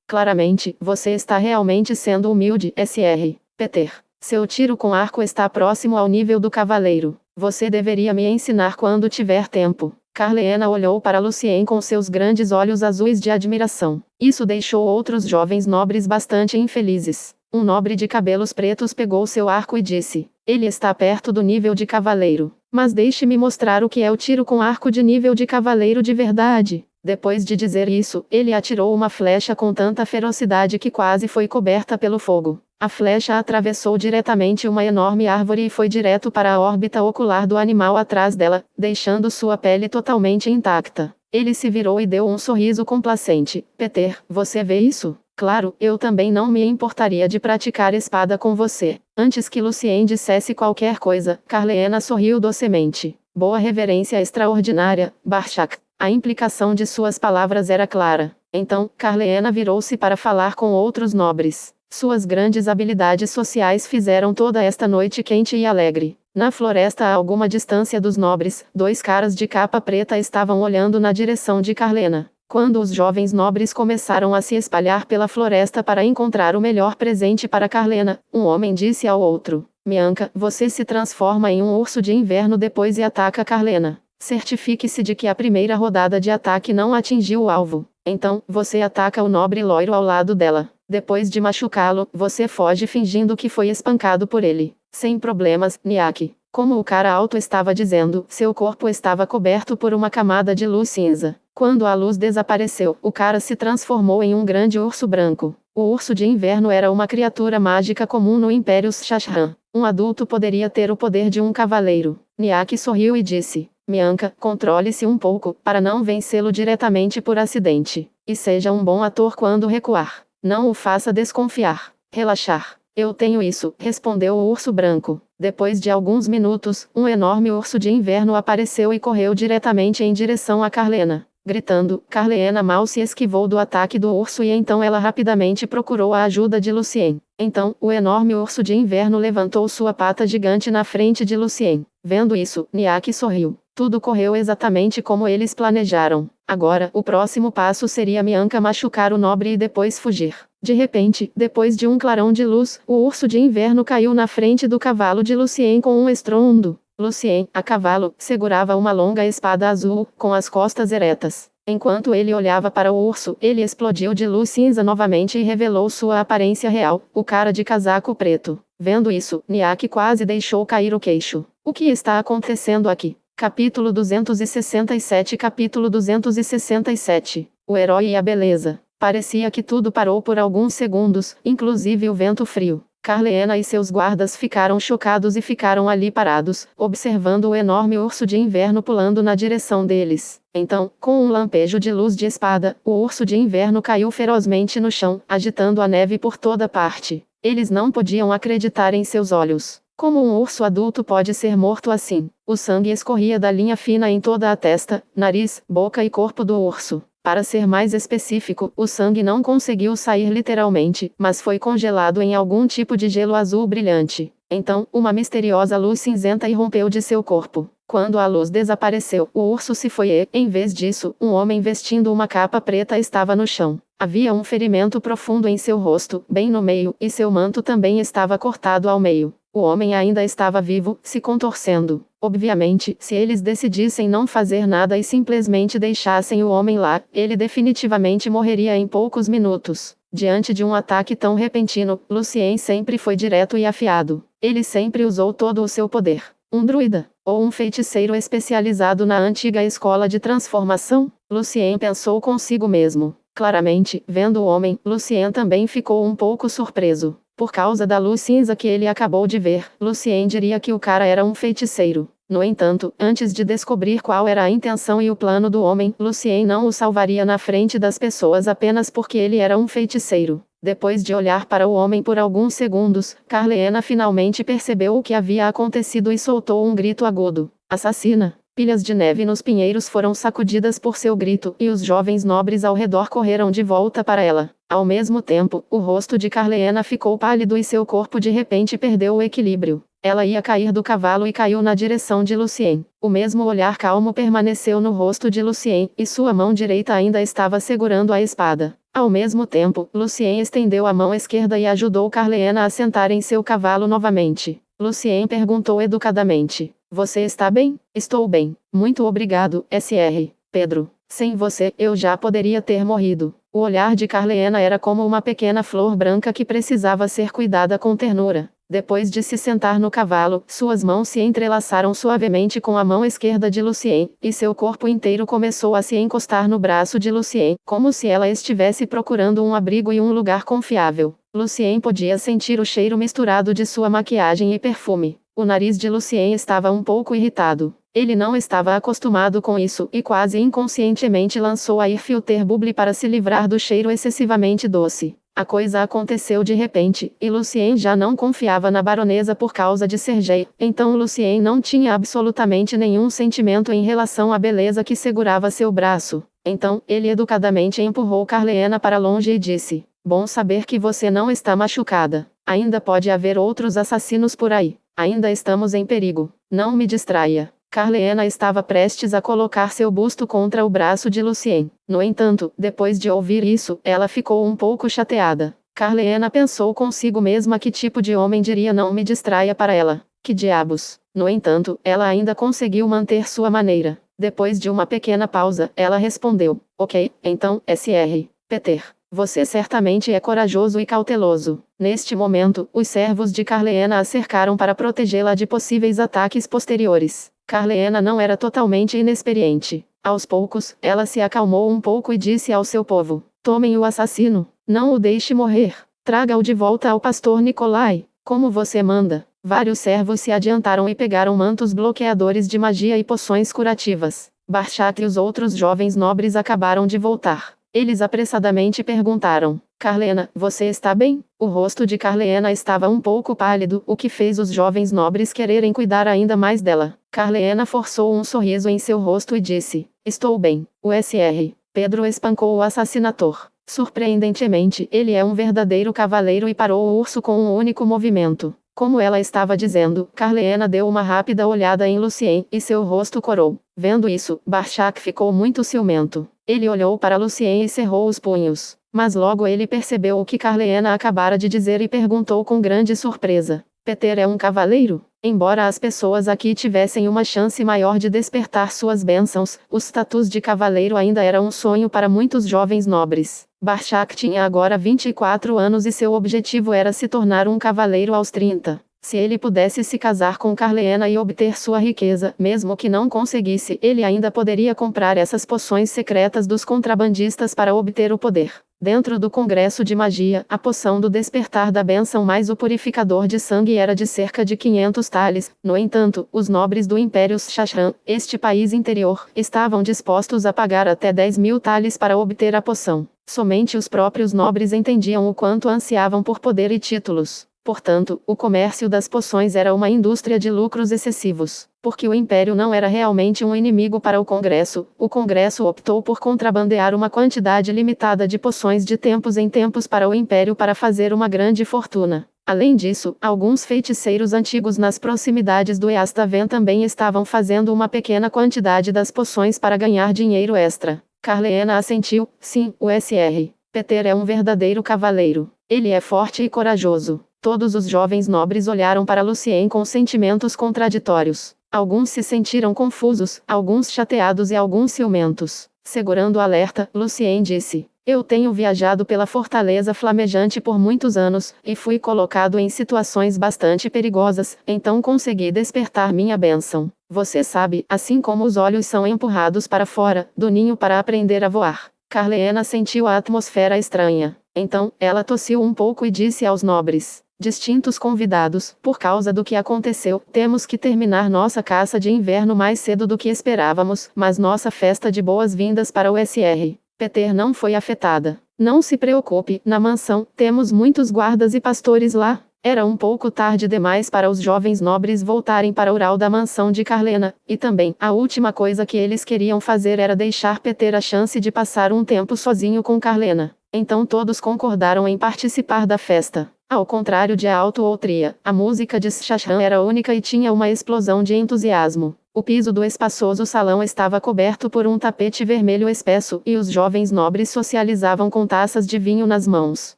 Claramente, você está realmente sendo humilde, Sr. Peter. Seu tiro com arco está próximo ao nível do cavaleiro. Você deveria me ensinar quando tiver tempo. Carlena olhou para Lucien com seus grandes olhos azuis de admiração. Isso deixou outros jovens nobres bastante infelizes. Um nobre de cabelos pretos pegou seu arco e disse: Ele está perto do nível de cavaleiro. Mas deixe-me mostrar o que é o tiro com arco de nível de cavaleiro de verdade. Depois de dizer isso, ele atirou uma flecha com tanta ferocidade que quase foi coberta pelo fogo. A flecha atravessou diretamente uma enorme árvore e foi direto para a órbita ocular do animal atrás dela, deixando sua pele totalmente intacta. Ele se virou e deu um sorriso complacente. Peter, você vê isso? Claro, eu também não me importaria de praticar espada com você. Antes que Lucien dissesse qualquer coisa, Carlena sorriu docemente. Boa reverência extraordinária, Barchak. A implicação de suas palavras era clara. Então, Carlena virou-se para falar com outros nobres. Suas grandes habilidades sociais fizeram toda esta noite quente e alegre. Na floresta a alguma distância dos nobres, dois caras de capa preta estavam olhando na direção de Carlena. Quando os jovens nobres começaram a se espalhar pela floresta para encontrar o melhor presente para Carlena, um homem disse ao outro: Mianca, você se transforma em um urso de inverno depois e ataca Carlena. Certifique-se de que a primeira rodada de ataque não atingiu o alvo. Então, você ataca o nobre loiro ao lado dela. Depois de machucá-lo, você foge fingindo que foi espancado por ele. Sem problemas, Niaki. Como o cara alto estava dizendo, seu corpo estava coberto por uma camada de luz cinza. Quando a luz desapareceu, o cara se transformou em um grande urso branco. O urso de inverno era uma criatura mágica comum no Império Shashran. Um adulto poderia ter o poder de um cavaleiro. Niaki sorriu e disse: Mianca, controle-se um pouco, para não vencê-lo diretamente por acidente. E seja um bom ator quando recuar. Não o faça desconfiar. Relaxar. Eu tenho isso, respondeu o urso branco. Depois de alguns minutos, um enorme urso de inverno apareceu e correu diretamente em direção a Carlena. Gritando, Carlena mal se esquivou do ataque do urso e então ela rapidamente procurou a ajuda de Lucien. Então, o enorme urso de inverno levantou sua pata gigante na frente de Lucien. Vendo isso, Niaki sorriu. Tudo correu exatamente como eles planejaram. Agora, o próximo passo seria Mianca machucar o nobre e depois fugir. De repente, depois de um clarão de luz, o urso de inverno caiu na frente do cavalo de Lucien com um estrondo. Lucien, a cavalo, segurava uma longa espada azul, com as costas eretas. Enquanto ele olhava para o urso, ele explodiu de luz cinza novamente e revelou sua aparência real, o cara de casaco preto. Vendo isso, Niaki quase deixou cair o queixo. O que está acontecendo aqui? Capítulo 267. Capítulo 267. O herói e a beleza. Parecia que tudo parou por alguns segundos, inclusive o vento frio. Carleena e seus guardas ficaram chocados e ficaram ali parados, observando o enorme urso de inverno pulando na direção deles. Então, com um lampejo de luz de espada, o urso de inverno caiu ferozmente no chão, agitando a neve por toda parte. Eles não podiam acreditar em seus olhos. Como um urso adulto pode ser morto assim? O sangue escorria da linha fina em toda a testa, nariz, boca e corpo do urso. Para ser mais específico, o sangue não conseguiu sair literalmente, mas foi congelado em algum tipo de gelo azul brilhante. Então, uma misteriosa luz cinzenta irrompeu de seu corpo. Quando a luz desapareceu, o urso se foi e, em vez disso, um homem vestindo uma capa preta estava no chão. Havia um ferimento profundo em seu rosto, bem no meio, e seu manto também estava cortado ao meio. O homem ainda estava vivo, se contorcendo. Obviamente, se eles decidissem não fazer nada e simplesmente deixassem o homem lá, ele definitivamente morreria em poucos minutos. Diante de um ataque tão repentino, Lucien sempre foi direto e afiado. Ele sempre usou todo o seu poder. Um druida, ou um feiticeiro especializado na antiga escola de transformação? Lucien pensou consigo mesmo. Claramente, vendo o homem, Lucien também ficou um pouco surpreso. Por causa da luz cinza que ele acabou de ver, Lucien diria que o cara era um feiticeiro. No entanto, antes de descobrir qual era a intenção e o plano do homem, Lucien não o salvaria na frente das pessoas apenas porque ele era um feiticeiro. Depois de olhar para o homem por alguns segundos, Carleena finalmente percebeu o que havia acontecido e soltou um grito agudo. Assassina! Pilhas de neve nos pinheiros foram sacudidas por seu grito, e os jovens nobres ao redor correram de volta para ela. Ao mesmo tempo, o rosto de Carleena ficou pálido e seu corpo de repente perdeu o equilíbrio. Ela ia cair do cavalo e caiu na direção de Lucien. O mesmo olhar calmo permaneceu no rosto de Lucien, e sua mão direita ainda estava segurando a espada. Ao mesmo tempo, Lucien estendeu a mão esquerda e ajudou Carleena a sentar em seu cavalo novamente. Lucien perguntou educadamente: "Você está bem?" "Estou bem. Muito obrigado, Sr. Pedro. Sem você, eu já poderia ter morrido." O olhar de Carleena era como uma pequena flor branca que precisava ser cuidada com ternura. Depois de se sentar no cavalo, suas mãos se entrelaçaram suavemente com a mão esquerda de Lucien, e seu corpo inteiro começou a se encostar no braço de Lucien, como se ela estivesse procurando um abrigo e um lugar confiável. Lucien podia sentir o cheiro misturado de sua maquiagem e perfume. O nariz de Lucien estava um pouco irritado. Ele não estava acostumado com isso, e quase inconscientemente lançou a Air Filter Bubble para se livrar do cheiro excessivamente doce. A coisa aconteceu de repente, e Lucien já não confiava na baronesa por causa de Sergei, então Lucien não tinha absolutamente nenhum sentimento em relação à beleza que segurava seu braço. Então, ele educadamente empurrou Carleena para longe e disse: "Bom saber que você não está machucada. Ainda pode haver outros assassinos por aí. Ainda estamos em perigo. Não me distraia." Carleena estava prestes a colocar seu busto contra o braço de Lucien. No entanto, depois de ouvir isso, ela ficou um pouco chateada. Carleena pensou consigo mesma que tipo de homem diria "não me distraia" para ela. Que diabos? No entanto, ela ainda conseguiu manter sua maneira. Depois de uma pequena pausa, ela respondeu: "Ok, então, Sr. Peter. Você certamente é corajoso e cauteloso." Neste momento, os servos de Carleena a cercaram para protegê-la de possíveis ataques posteriores. Carleena não era totalmente inexperiente. Aos poucos, ela se acalmou um pouco e disse ao seu povo: "Tomem o assassino. Não o deixe morrer. Traga-o de volta ao pastor Nikolai, como você manda." Vários servos se adiantaram e pegaram mantos bloqueadores de magia e poções curativas. Barchak e os outros jovens nobres acabaram de voltar. Eles apressadamente perguntaram: "Carleena, você está bem?" O rosto de Carleena estava um pouco pálido, o que fez os jovens nobres quererem cuidar ainda mais dela. Carleena forçou um sorriso em seu rosto e disse: "Estou bem." O Sr. Pedro espancou o assassinator. Surpreendentemente, ele é um verdadeiro cavaleiro e parou o urso com um único movimento. Como ela estava dizendo, Carleena deu uma rápida olhada em Lucien, e seu rosto corou. Vendo isso, Barchak ficou muito ciumento. Ele olhou para Lucien e cerrou os punhos. Mas logo ele percebeu o que Carleena acabara de dizer e perguntou com grande surpresa: "Peter é um cavaleiro?" Embora as pessoas aqui tivessem uma chance maior de despertar suas bênçãos, o status de cavaleiro ainda era um sonho para muitos jovens nobres. Barchak tinha agora 24 anos e seu objetivo era se tornar um cavaleiro aos 30. Se ele pudesse se casar com Carleena e obter sua riqueza, mesmo que não conseguisse, ele ainda poderia comprar essas poções secretas dos contrabandistas para obter o poder. Dentro do Congresso de Magia, a poção do despertar da bênção mais o purificador de sangue era de cerca de 500 tales. No entanto, os nobres do Império Shashran, este país interior, estavam dispostos a pagar até 10.000 tales para obter a poção. Somente os próprios nobres entendiam o quanto ansiavam por poder e títulos. Portanto, o comércio das poções era uma indústria de lucros excessivos. Porque o Império não era realmente um inimigo para o Congresso optou por contrabandear uma quantidade limitada de poções de tempos em tempos para o Império para fazer uma grande fortuna. Além disso, alguns feiticeiros antigos nas proximidades do Eastaven também estavam fazendo uma pequena quantidade das poções para ganhar dinheiro extra. Carleena assentiu. Sim, o Sr. Peter é um verdadeiro cavaleiro. Ele é forte e corajoso. Todos os jovens nobres olharam para Lucien com sentimentos contraditórios. Alguns se sentiram confusos, alguns chateados e alguns ciumentos. Segurando o alerta, Lucien disse: eu tenho viajado pela Fortaleza Flamejante por muitos anos, e fui colocado em situações bastante perigosas, então consegui despertar minha bênção. Você sabe, assim como os olhos são empurrados para fora do ninho para aprender a voar. Carleena sentiu a atmosfera estranha. Então, ela tossiu um pouco e disse aos nobres: distintos convidados, por causa do que aconteceu, temos que terminar nossa caça de inverno mais cedo do que esperávamos, mas nossa festa de boas-vindas para o Sr. Peter não foi afetada. Não se preocupe, na mansão, temos muitos guardas e pastores lá. Era um pouco tarde demais para os jovens nobres voltarem para o ural da mansão de Carleena, e também, a última coisa que eles queriam fazer era deixar Peter a chance de passar um tempo sozinho com Carleena. Então todos concordaram em participar da festa. Ao contrário de Alto ou Tria, a música de Shashran era única e tinha uma explosão de entusiasmo. O piso do espaçoso salão estava coberto por um tapete vermelho espesso, e os jovens nobres socializavam com taças de vinho nas mãos.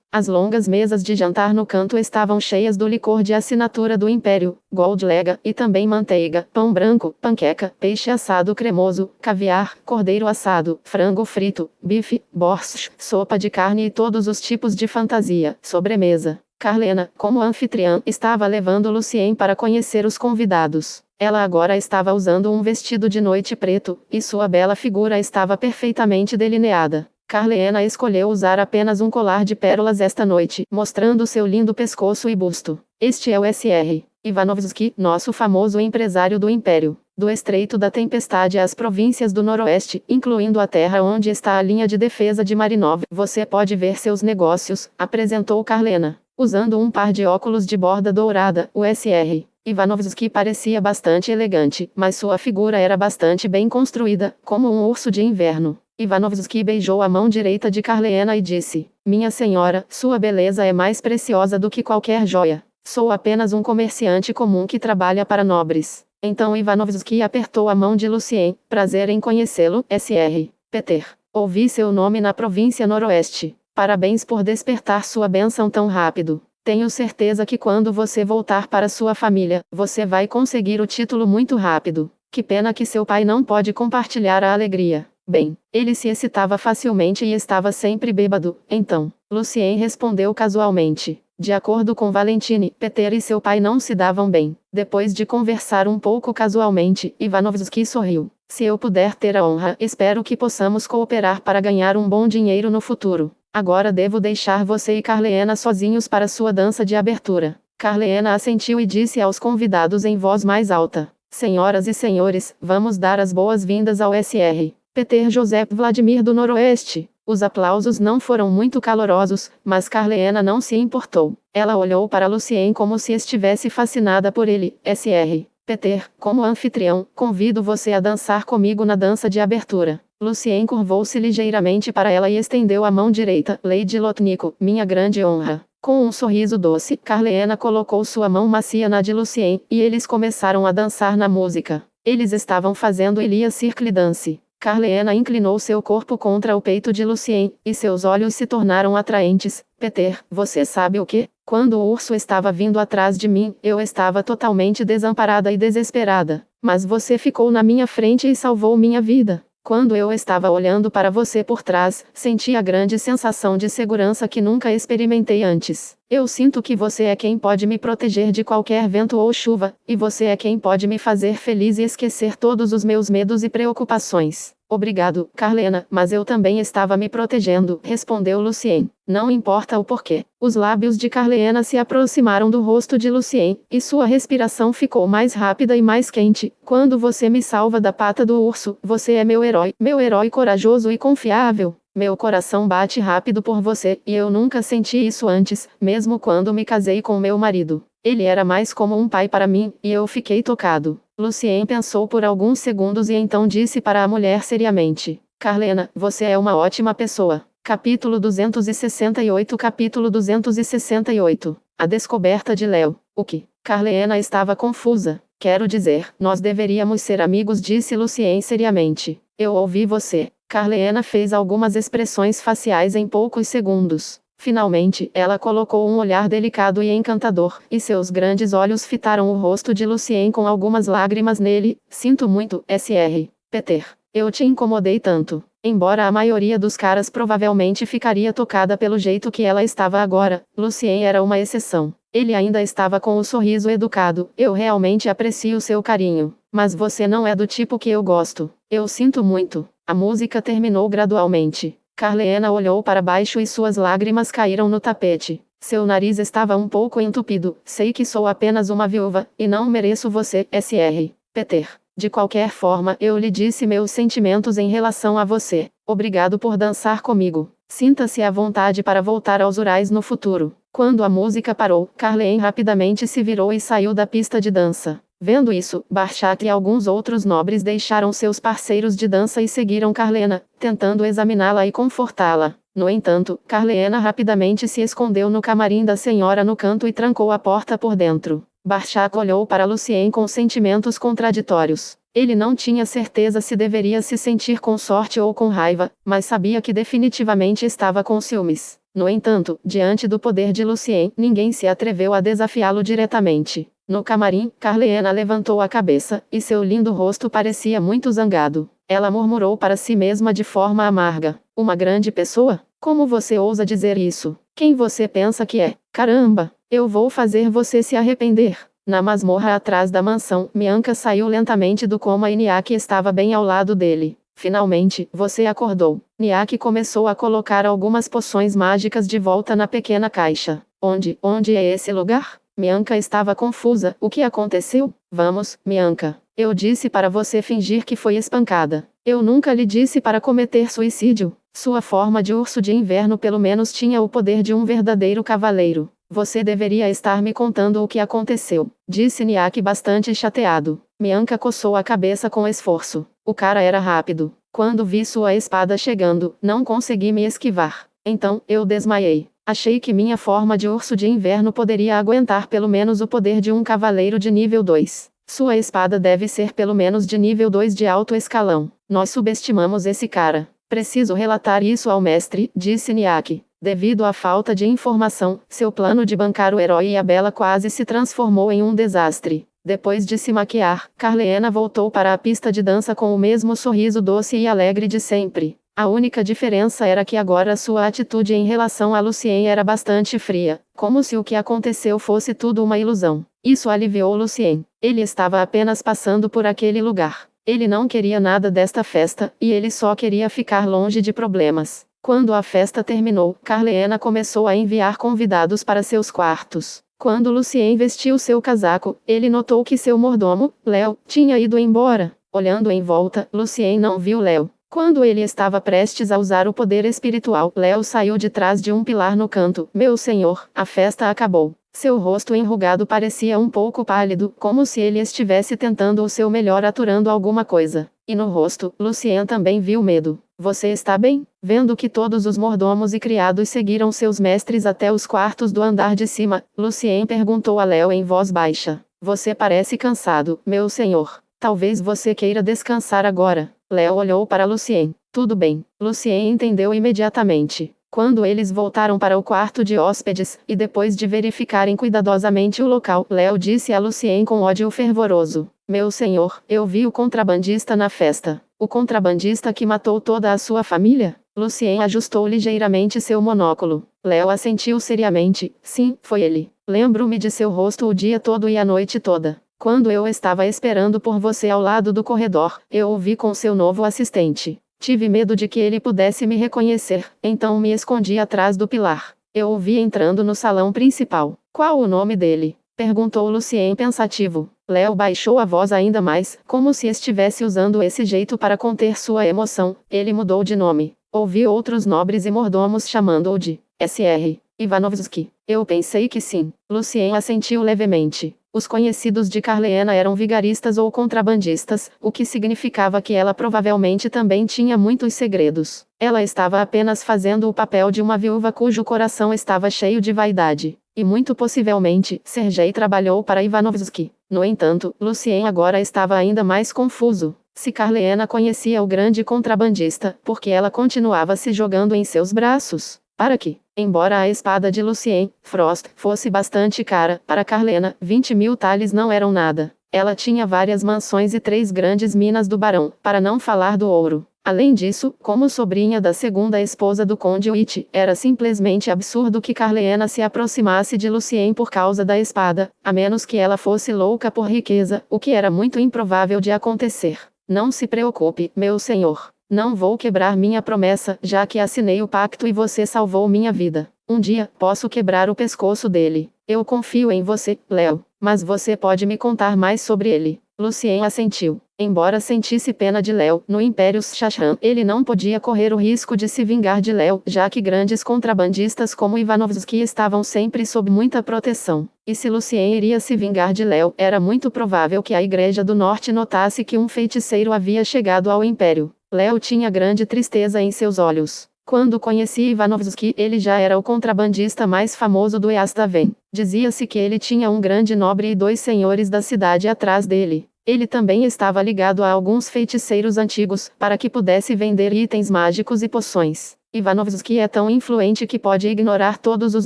As longas mesas de jantar no canto estavam cheias do licor de assinatura do Império, Gold Lega, e também manteiga, pão branco, panqueca, peixe assado cremoso, caviar, cordeiro assado, frango frito, bife, borscht, sopa de carne e todos os tipos de fantasia. Sobremesa. Carleena, como anfitriã, estava levando Lucien para conhecer os convidados. Ela agora estava usando um vestido de noite preto, e sua bela figura estava perfeitamente delineada. Carleena escolheu usar apenas um colar de pérolas esta noite, mostrando seu lindo pescoço e busto. Este é o Sr. Ivanovski, nosso famoso empresário do Império. Do Estreito da Tempestade às províncias do Noroeste, incluindo a terra onde está a linha de defesa de Marinov. Você pode ver seus negócios, apresentou Carleena. Usando um par de óculos de borda dourada, o Sr. Ivanovski parecia bastante elegante, mas sua figura era bastante bem construída, como um urso de inverno. Ivanovski beijou a mão direita de Carleena e disse: minha senhora, sua beleza é mais preciosa do que qualquer joia. Sou apenas um comerciante comum que trabalha para nobres. Então Ivanovski apertou a mão de Lucien. Prazer em conhecê-lo, Sr. Peter. Ouvi seu nome na província Noroeste. Parabéns por despertar sua bênção tão rápido. Tenho certeza que quando você voltar para sua família, você vai conseguir o título muito rápido. Que pena que seu pai não pode compartilhar a alegria. Bem, ele se excitava facilmente e estava sempre bêbado. Então, Lucien respondeu casualmente. De acordo com Valentine, Peter e seu pai não se davam bem. Depois de conversar um pouco casualmente, Ivanovski sorriu. Se eu puder ter a honra, espero que possamos cooperar para ganhar um bom dinheiro no futuro. Agora devo deixar você e Carleena sozinhos para sua dança de abertura. Carleena assentiu e disse aos convidados em voz mais alta: senhoras e senhores, vamos dar as boas-vindas ao Sr. Peter Joseph Vladimir do Noroeste. Os aplausos não foram muito calorosos, mas Carleena não se importou. Ela olhou para Lucien como se estivesse fascinada por ele. Sr. Peter, como anfitrião, convido você a dançar comigo na dança de abertura. Lucien curvou-se ligeiramente para ela e estendeu a mão direita. Lady Lotnico, minha grande honra. Com um sorriso doce, Carleena colocou sua mão macia na de Lucien, e eles começaram a dançar na música. Eles estavam fazendo Ilia Circle Dance. Carleena inclinou seu corpo contra o peito de Lucien, e seus olhos se tornaram atraentes. Peter, você sabe o que? Quando o urso estava vindo atrás de mim, eu estava totalmente desamparada e desesperada. Mas você ficou na minha frente e salvou minha vida. Quando eu estava olhando para você por trás, senti a grande sensação de segurança que nunca experimentei antes. Eu sinto que você é quem pode me proteger de qualquer vento ou chuva, e você é quem pode me fazer feliz e esquecer todos os meus medos e preocupações. Obrigado, Carlena, mas eu também estava me protegendo, respondeu Lucien. Não importa o porquê. Os lábios de Carlena se aproximaram do rosto de Lucien, e sua respiração ficou mais rápida e mais quente. Quando você me salva da pata do urso, você é meu herói corajoso e confiável. Meu coração bate rápido por você, e eu nunca senti isso antes, mesmo quando me casei com meu marido. Ele era mais como um pai para mim, e eu fiquei tocado. Lucien pensou por alguns segundos e então disse para a mulher seriamente: Carlena, você é uma ótima pessoa. Capítulo 268. Capítulo 268. A descoberta de Léo. O que? Carlena estava confusa. Quero dizer, nós deveríamos ser amigos, disse Lucien seriamente. Eu ouvi você. Carlena fez algumas expressões faciais em poucos segundos. Finalmente, ela colocou um olhar delicado e encantador, e seus grandes olhos fitaram o rosto de Lucien com algumas lágrimas nele. Sinto muito, Sr. Peter. Eu te incomodei tanto. Embora a maioria dos caras provavelmente ficaria tocada pelo jeito que ela estava agora, Lucien era uma exceção. Ele ainda estava com o sorriso educado. Eu realmente aprecio seu carinho. Mas você não é do tipo que eu gosto. Eu sinto muito. A música terminou gradualmente. Carlena olhou para baixo e suas lágrimas caíram no tapete. Seu nariz estava um pouco entupido. Sei que sou apenas uma viúva, e não mereço você, Sr. Peter. De qualquer forma, eu lhe disse meus sentimentos em relação a você. Obrigado por dançar comigo. Sinta-se à vontade para voltar aos Urais no futuro. Quando a música parou, Carlene rapidamente se virou e saiu da pista de dança. Vendo isso, Barchak e alguns outros nobres deixaram seus parceiros de dança e seguiram Carlena, tentando examiná-la e confortá-la. No entanto, Carlena rapidamente se escondeu no camarim da senhora no canto e trancou a porta por dentro. Barchak olhou para Lucien com sentimentos contraditórios. Ele não tinha certeza se deveria se sentir com sorte ou com raiva, mas sabia que definitivamente estava com ciúmes. No entanto, diante do poder de Lucien, ninguém se atreveu a desafiá-lo diretamente. No camarim, Carlena levantou a cabeça, e seu lindo rosto parecia muito zangado. Ela murmurou para si mesma de forma amarga: uma grande pessoa? Como você ousa dizer isso? Quem você pensa que é? Caramba! Eu vou fazer você se arrepender. Na masmorra atrás da mansão, Mianca saiu lentamente do coma e Niaki estava bem ao lado dele. Finalmente, você acordou. Niaki começou a colocar algumas poções mágicas de volta na pequena caixa. Onde é esse lugar? Mianca estava confusa. O que aconteceu? Vamos, Mianca. Eu disse para você fingir que foi espancada. Eu nunca lhe disse para cometer suicídio. Sua forma de urso de inverno pelo menos tinha o poder de um verdadeiro cavaleiro. Você deveria estar me contando o que aconteceu, disse Niaki bastante chateado. Mianca coçou a cabeça com esforço. O cara era rápido. Quando vi sua espada chegando, não consegui me esquivar. Então, eu desmaiei. Achei que minha forma de urso de inverno poderia aguentar pelo menos o poder de um cavaleiro de nível 2. Sua espada deve ser pelo menos de nível 2 de alto escalão. Nós subestimamos esse cara. Preciso relatar isso ao mestre, disse Niaki. Devido à falta de informação, seu plano de bancar o herói e a bela quase se transformou em um desastre. Depois de se maquiar, Carlena voltou para a pista de dança com o mesmo sorriso doce e alegre de sempre. A única diferença era que agora sua atitude em relação a Lucien era bastante fria, como se o que aconteceu fosse tudo uma ilusão. Isso aliviou Lucien. Ele estava apenas passando por aquele lugar. Ele não queria nada desta festa, e ele só queria ficar longe de problemas. Quando a festa terminou, Carlena começou a enviar convidados para seus quartos. Quando Lucien vestiu seu casaco, ele notou que seu mordomo, Léo, tinha ido embora. Olhando em volta, Lucien não viu Léo. Quando ele estava prestes a usar o poder espiritual, Léo saiu de trás de um pilar no canto. Meu senhor, a festa acabou. Seu rosto enrugado parecia um pouco pálido, como se ele estivesse tentando o seu melhor aturando alguma coisa. E no rosto, Lucien também viu medo. Você está bem? Vendo que todos os mordomos e criados seguiram seus mestres até os quartos do andar de cima, Lucien perguntou a Léo em voz baixa. Você parece cansado, meu senhor. Talvez você queira descansar agora. Léo olhou para Lucien. Tudo bem. Lucien entendeu imediatamente. Quando eles voltaram para o quarto de hóspedes, e depois de verificarem cuidadosamente o local, Léo disse a Lucien com ódio fervoroso. Meu senhor, eu vi o contrabandista na festa. O contrabandista que matou toda a sua família? Lucien ajustou ligeiramente seu monóculo. Léo assentiu seriamente. Sim, foi ele. Lembro-me de seu rosto o dia todo e a noite toda. Quando eu estava esperando por você ao lado do corredor, eu o vi com seu novo assistente. Tive medo de que ele pudesse me reconhecer, então me escondi atrás do pilar. Eu o vi entrando no salão principal. Qual o nome dele? Perguntou Lucien pensativo. Léo baixou a voz ainda mais, como se estivesse usando esse jeito para conter sua emoção. Ele mudou de nome. Ouvi outros nobres e mordomos chamando-o de Sr. Ivanovski. Eu pensei que sim. Lucien assentiu levemente. Os conhecidos de Carleena eram vigaristas ou contrabandistas, o que significava que ela provavelmente também tinha muitos segredos. Ela estava apenas fazendo o papel de uma viúva cujo coração estava cheio de vaidade. E muito possivelmente, Sergei trabalhou para Ivanovski. No entanto, Lucien agora estava ainda mais confuso. Se Carleena conhecia o grande contrabandista, por que ela continuava se jogando em seus braços? Para que, embora a espada de Lucien, Frost, fosse bastante cara, para Carleena, 20.000 talhes não eram nada. Ela tinha várias mansões e 3 grandes minas do barão, para não falar do ouro. Além disso, como sobrinha da segunda esposa do Conde Witt, era simplesmente absurdo que Carleena se aproximasse de Lucien por causa da espada, a menos que ela fosse louca por riqueza, o que era muito improvável de acontecer. Não se preocupe, meu senhor. Não vou quebrar minha promessa, já que assinei o pacto e você salvou minha vida. Um dia, posso quebrar o pescoço dele. Eu confio em você, Léo. Mas você pode me contar mais sobre ele. Lucien assentiu. Embora sentisse pena de Léo, no Império Shashan, ele não podia correr o risco de se vingar de Léo, já que grandes contrabandistas como Ivanovski estavam sempre sob muita proteção. E se Lucien iria se vingar de Léo, era muito provável que a Igreja do Norte notasse que um feiticeiro havia chegado ao Império. Léo tinha grande tristeza em seus olhos. Quando conheci Ivanovski, ele já era o contrabandista mais famoso do Easthaven. Dizia-se que ele tinha um grande nobre e 2 senhores da cidade atrás dele. Ele também estava ligado a alguns feiticeiros antigos, para que pudesse vender itens mágicos e poções. Ivanovski é tão influente que pode ignorar todos os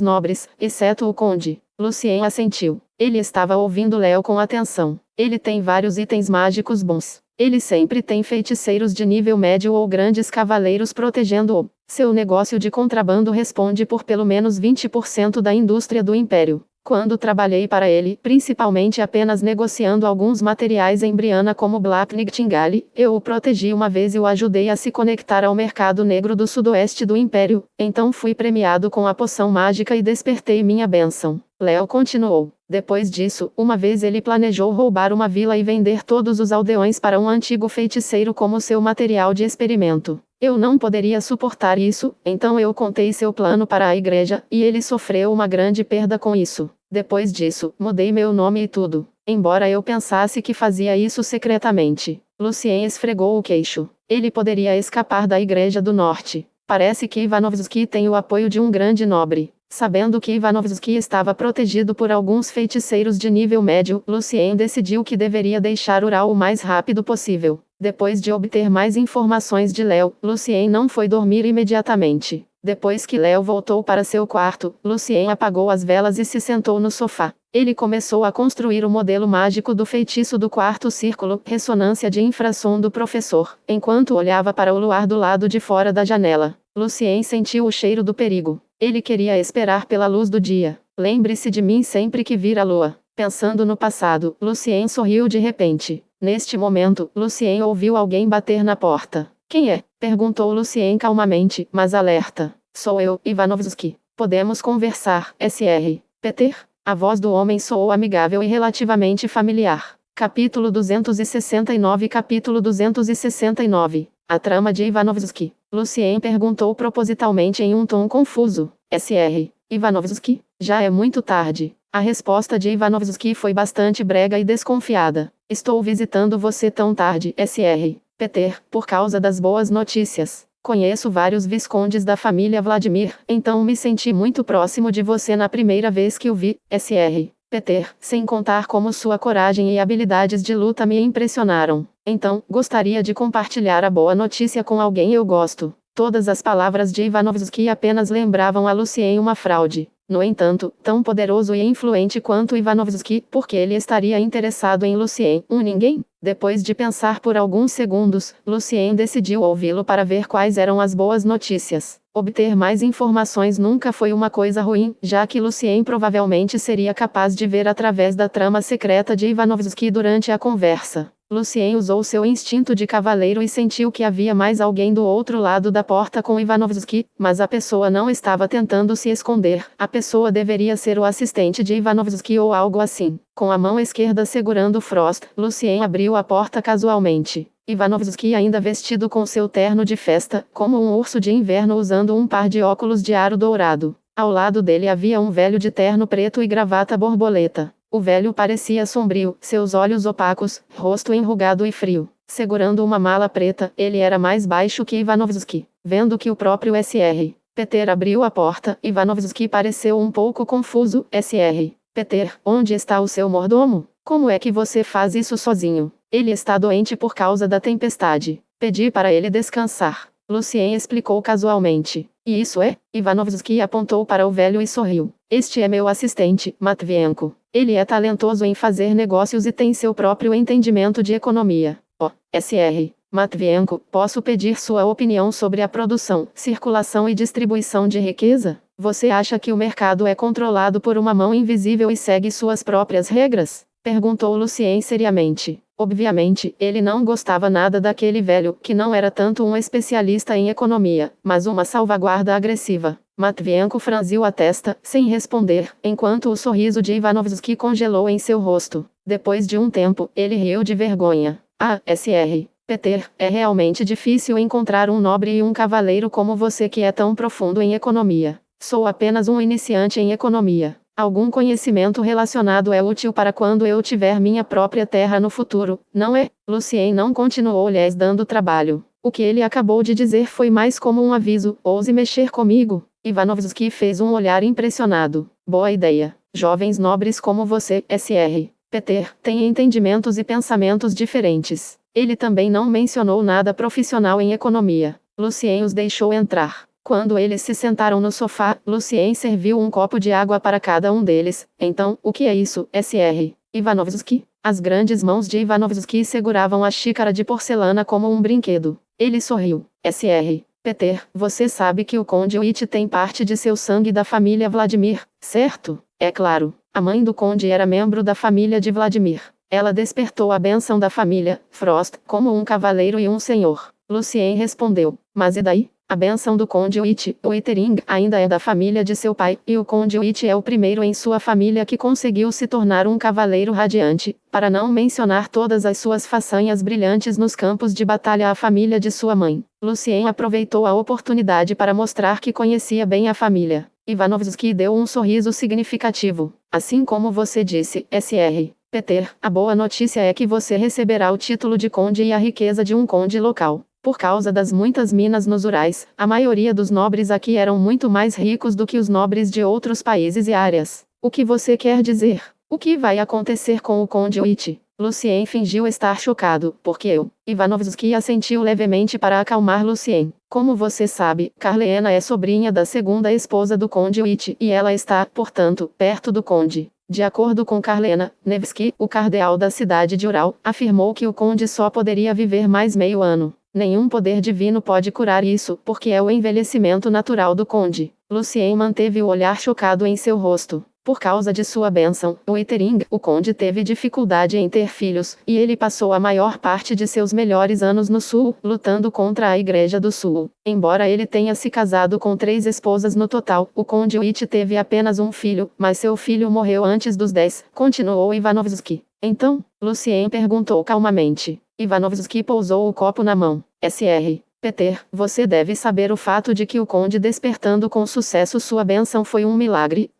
nobres, exceto o conde. Lucien assentiu. Ele estava ouvindo Léo com atenção. Ele tem vários itens mágicos bons. Ele sempre tem feiticeiros de nível médio ou grandes cavaleiros protegendo-o. Seu negócio de contrabando responde por pelo menos 20% da indústria do Império. Quando trabalhei para ele, principalmente apenas negociando alguns materiais em Brianna como Blapnig Tingali, eu o protegi uma vez e o ajudei a se conectar ao mercado negro do sudoeste do Império. Então fui premiado com a poção mágica e despertei minha bênção. Léo continuou. Depois disso, uma vez ele planejou roubar uma vila e vender todos os aldeões para um antigo feiticeiro como seu material de experimento. Eu não poderia suportar isso, então eu contei seu plano para a igreja, e ele sofreu uma grande perda com isso. Depois disso, mudei meu nome e tudo. Embora eu pensasse que fazia isso secretamente. Lucien esfregou o queixo. Ele poderia escapar da Igreja do Norte. Parece que Ivanovski tem o apoio de um grande nobre. Sabendo que Ivanovski estava protegido por alguns feiticeiros de nível médio, Lucien decidiu que deveria deixar Ural o mais rápido possível. Depois de obter mais informações de Léo, Lucien não foi dormir imediatamente. Depois que Léo voltou para seu quarto, Lucien apagou as velas e se sentou no sofá. Ele começou a construir o modelo mágico do feitiço do quarto círculo, ressonância de infrassom do professor, enquanto olhava para o luar do lado de fora da janela. Lucien sentiu o cheiro do perigo. Ele queria esperar pela luz do dia. Lembre-se de mim sempre que vir a lua. Pensando no passado, Lucien sorriu de repente. Neste momento, Lucien ouviu alguém bater na porta. Quem é? Perguntou Lucien calmamente, mas alerta. Sou eu, Ivanovski. Podemos conversar, Sr. Peter? A voz do homem soou amigável e relativamente familiar. Capítulo 269. Capítulo 269. A trama de Ivanovski. Lucien perguntou propositalmente em um tom confuso. Sr. Ivanovski? Já é muito tarde. A resposta de Ivanovski foi bastante brega e desconfiada. Estou visitando você tão tarde, Sr. Peter, por causa das boas notícias. Conheço vários viscondes da família Vladimir, então me senti muito próximo de você na primeira vez que o vi, Sr. Peter, sem contar como sua coragem e habilidades de luta me impressionaram. Então, gostaria de compartilhar a boa notícia com alguém eu gosto. Todas as palavras de Ivanovski apenas lembravam a Lucien uma fraude. No entanto, tão poderoso e influente quanto Ivanovski, porque ele estaria interessado em Lucien, um ninguém? Depois de pensar por alguns segundos, Lucien decidiu ouvi-lo para ver quais eram as boas notícias. Obter mais informações nunca foi uma coisa ruim, já que Lucien provavelmente seria capaz de ver através da trama secreta de Ivanovsky durante a conversa. Lucien usou seu instinto de cavaleiro e sentiu que havia mais alguém do outro lado da porta com Ivanovsky, mas a pessoa não estava tentando se esconder. A pessoa deveria ser o assistente de Ivanovsky ou algo assim. Com a mão esquerda segurando Frost, Lucien abriu a porta casualmente. Ivanovsky, ainda vestido com seu terno de festa, como um urso de inverno usando um par de óculos de aro dourado. Ao lado dele havia um velho de terno preto e gravata borboleta. O velho parecia sombrio, seus olhos opacos, rosto enrugado e frio. Segurando uma mala preta, ele era mais baixo que Ivanovsky. Vendo que o próprio Sr. Peter abriu a porta, Ivanovsky pareceu um pouco confuso. Sr. Peter, onde está o seu mordomo? Como é que você faz isso sozinho? Ele está doente por causa da tempestade. Pedi para ele descansar. Lucien explicou casualmente. E isso é? Ivanovsky apontou para o velho e sorriu. Este é meu assistente, Matvienko. Ele é talentoso em fazer negócios e tem seu próprio entendimento de economia. Oh, Sr. Matvienko, posso pedir sua opinião sobre a produção, circulação e distribuição de riqueza? Você acha que o mercado é controlado por uma mão invisível e segue suas próprias regras? Perguntou Lucien seriamente. Obviamente, ele não gostava nada daquele velho, que não era tanto um especialista em economia, mas uma salvaguarda agressiva. Matvienko franziu a testa, sem responder, enquanto o sorriso de Ivanovsky congelou em seu rosto. Depois de um tempo, ele riu de vergonha. Ah, Sr. Peter, é realmente difícil encontrar um nobre e um cavaleiro como você que é tão profundo em economia. Sou apenas um iniciante em economia. Algum conhecimento relacionado é útil para quando eu tiver minha própria terra no futuro, não é? Lucien não continuou lhes dando trabalho. O que ele acabou de dizer foi mais como um aviso: ouse mexer comigo. Ivanovsky fez um olhar impressionado. Boa ideia. Jovens nobres como você, Sr. Peter, têm entendimentos e pensamentos diferentes. Ele também não mencionou nada profissional em economia. Lucien os deixou entrar. Quando eles se sentaram no sofá, Lucien serviu um copo de água para cada um deles. Então, o que é isso, Sr. Ivanovsky? As grandes mãos de Ivanovsky seguravam a xícara de porcelana como um brinquedo. Ele sorriu. Sr. Peter, você sabe que o Conde Witt tem parte de seu sangue da família Vladimir, certo? É claro. A mãe do Conde era membro da família de Vladimir. Ela despertou a bênção da família, Frost, como um cavaleiro e um senhor. Lucien respondeu. Mas e daí? A bênção do Conde Witt, o Ittering, ainda é da família de seu pai, e o Conde Witt é o primeiro em sua família que conseguiu se tornar um cavaleiro radiante, para não mencionar todas as suas façanhas brilhantes nos campos de batalha. A família de sua mãe. Lucien aproveitou a oportunidade para mostrar que conhecia bem a família. Ivanovsky deu um sorriso significativo. Assim como você disse, Sr. Peter, a boa notícia é que você receberá o título de conde e a riqueza de um conde local. Por causa das muitas minas nos Urais, a maioria dos nobres aqui eram muito mais ricos do que os nobres de outros países e áreas. O que você quer dizer? O que vai acontecer com o Conde Witt? Lucien fingiu estar chocado, porque eu. Ivanovsky assentiu levemente para acalmar Lucien. Como você sabe, Carlena é sobrinha da segunda esposa do Conde Witt e ela está, portanto, perto do Conde. De acordo com Carlena, Nevsky, o cardeal da cidade de Ural, afirmou que o Conde só poderia viver mais meio ano. Nenhum poder divino pode curar isso, porque é o envelhecimento natural do Conde. Lucien manteve o olhar chocado em seu rosto. Por causa de sua bênção, o Ittering, o Conde teve dificuldade em ter filhos, e ele passou a maior parte de seus melhores anos no Sul, lutando contra a Igreja do Sul. Embora ele tenha se casado com 3 esposas no total, o Conde Witt teve apenas um filho, mas seu filho morreu antes dos 10, continuou Ivanovsky. Então, Lucien perguntou calmamente. Ivanovsky pousou o copo na mão. Sr. Peter, você deve saber o fato de que o Conde despertando com sucesso sua bênção foi um milagre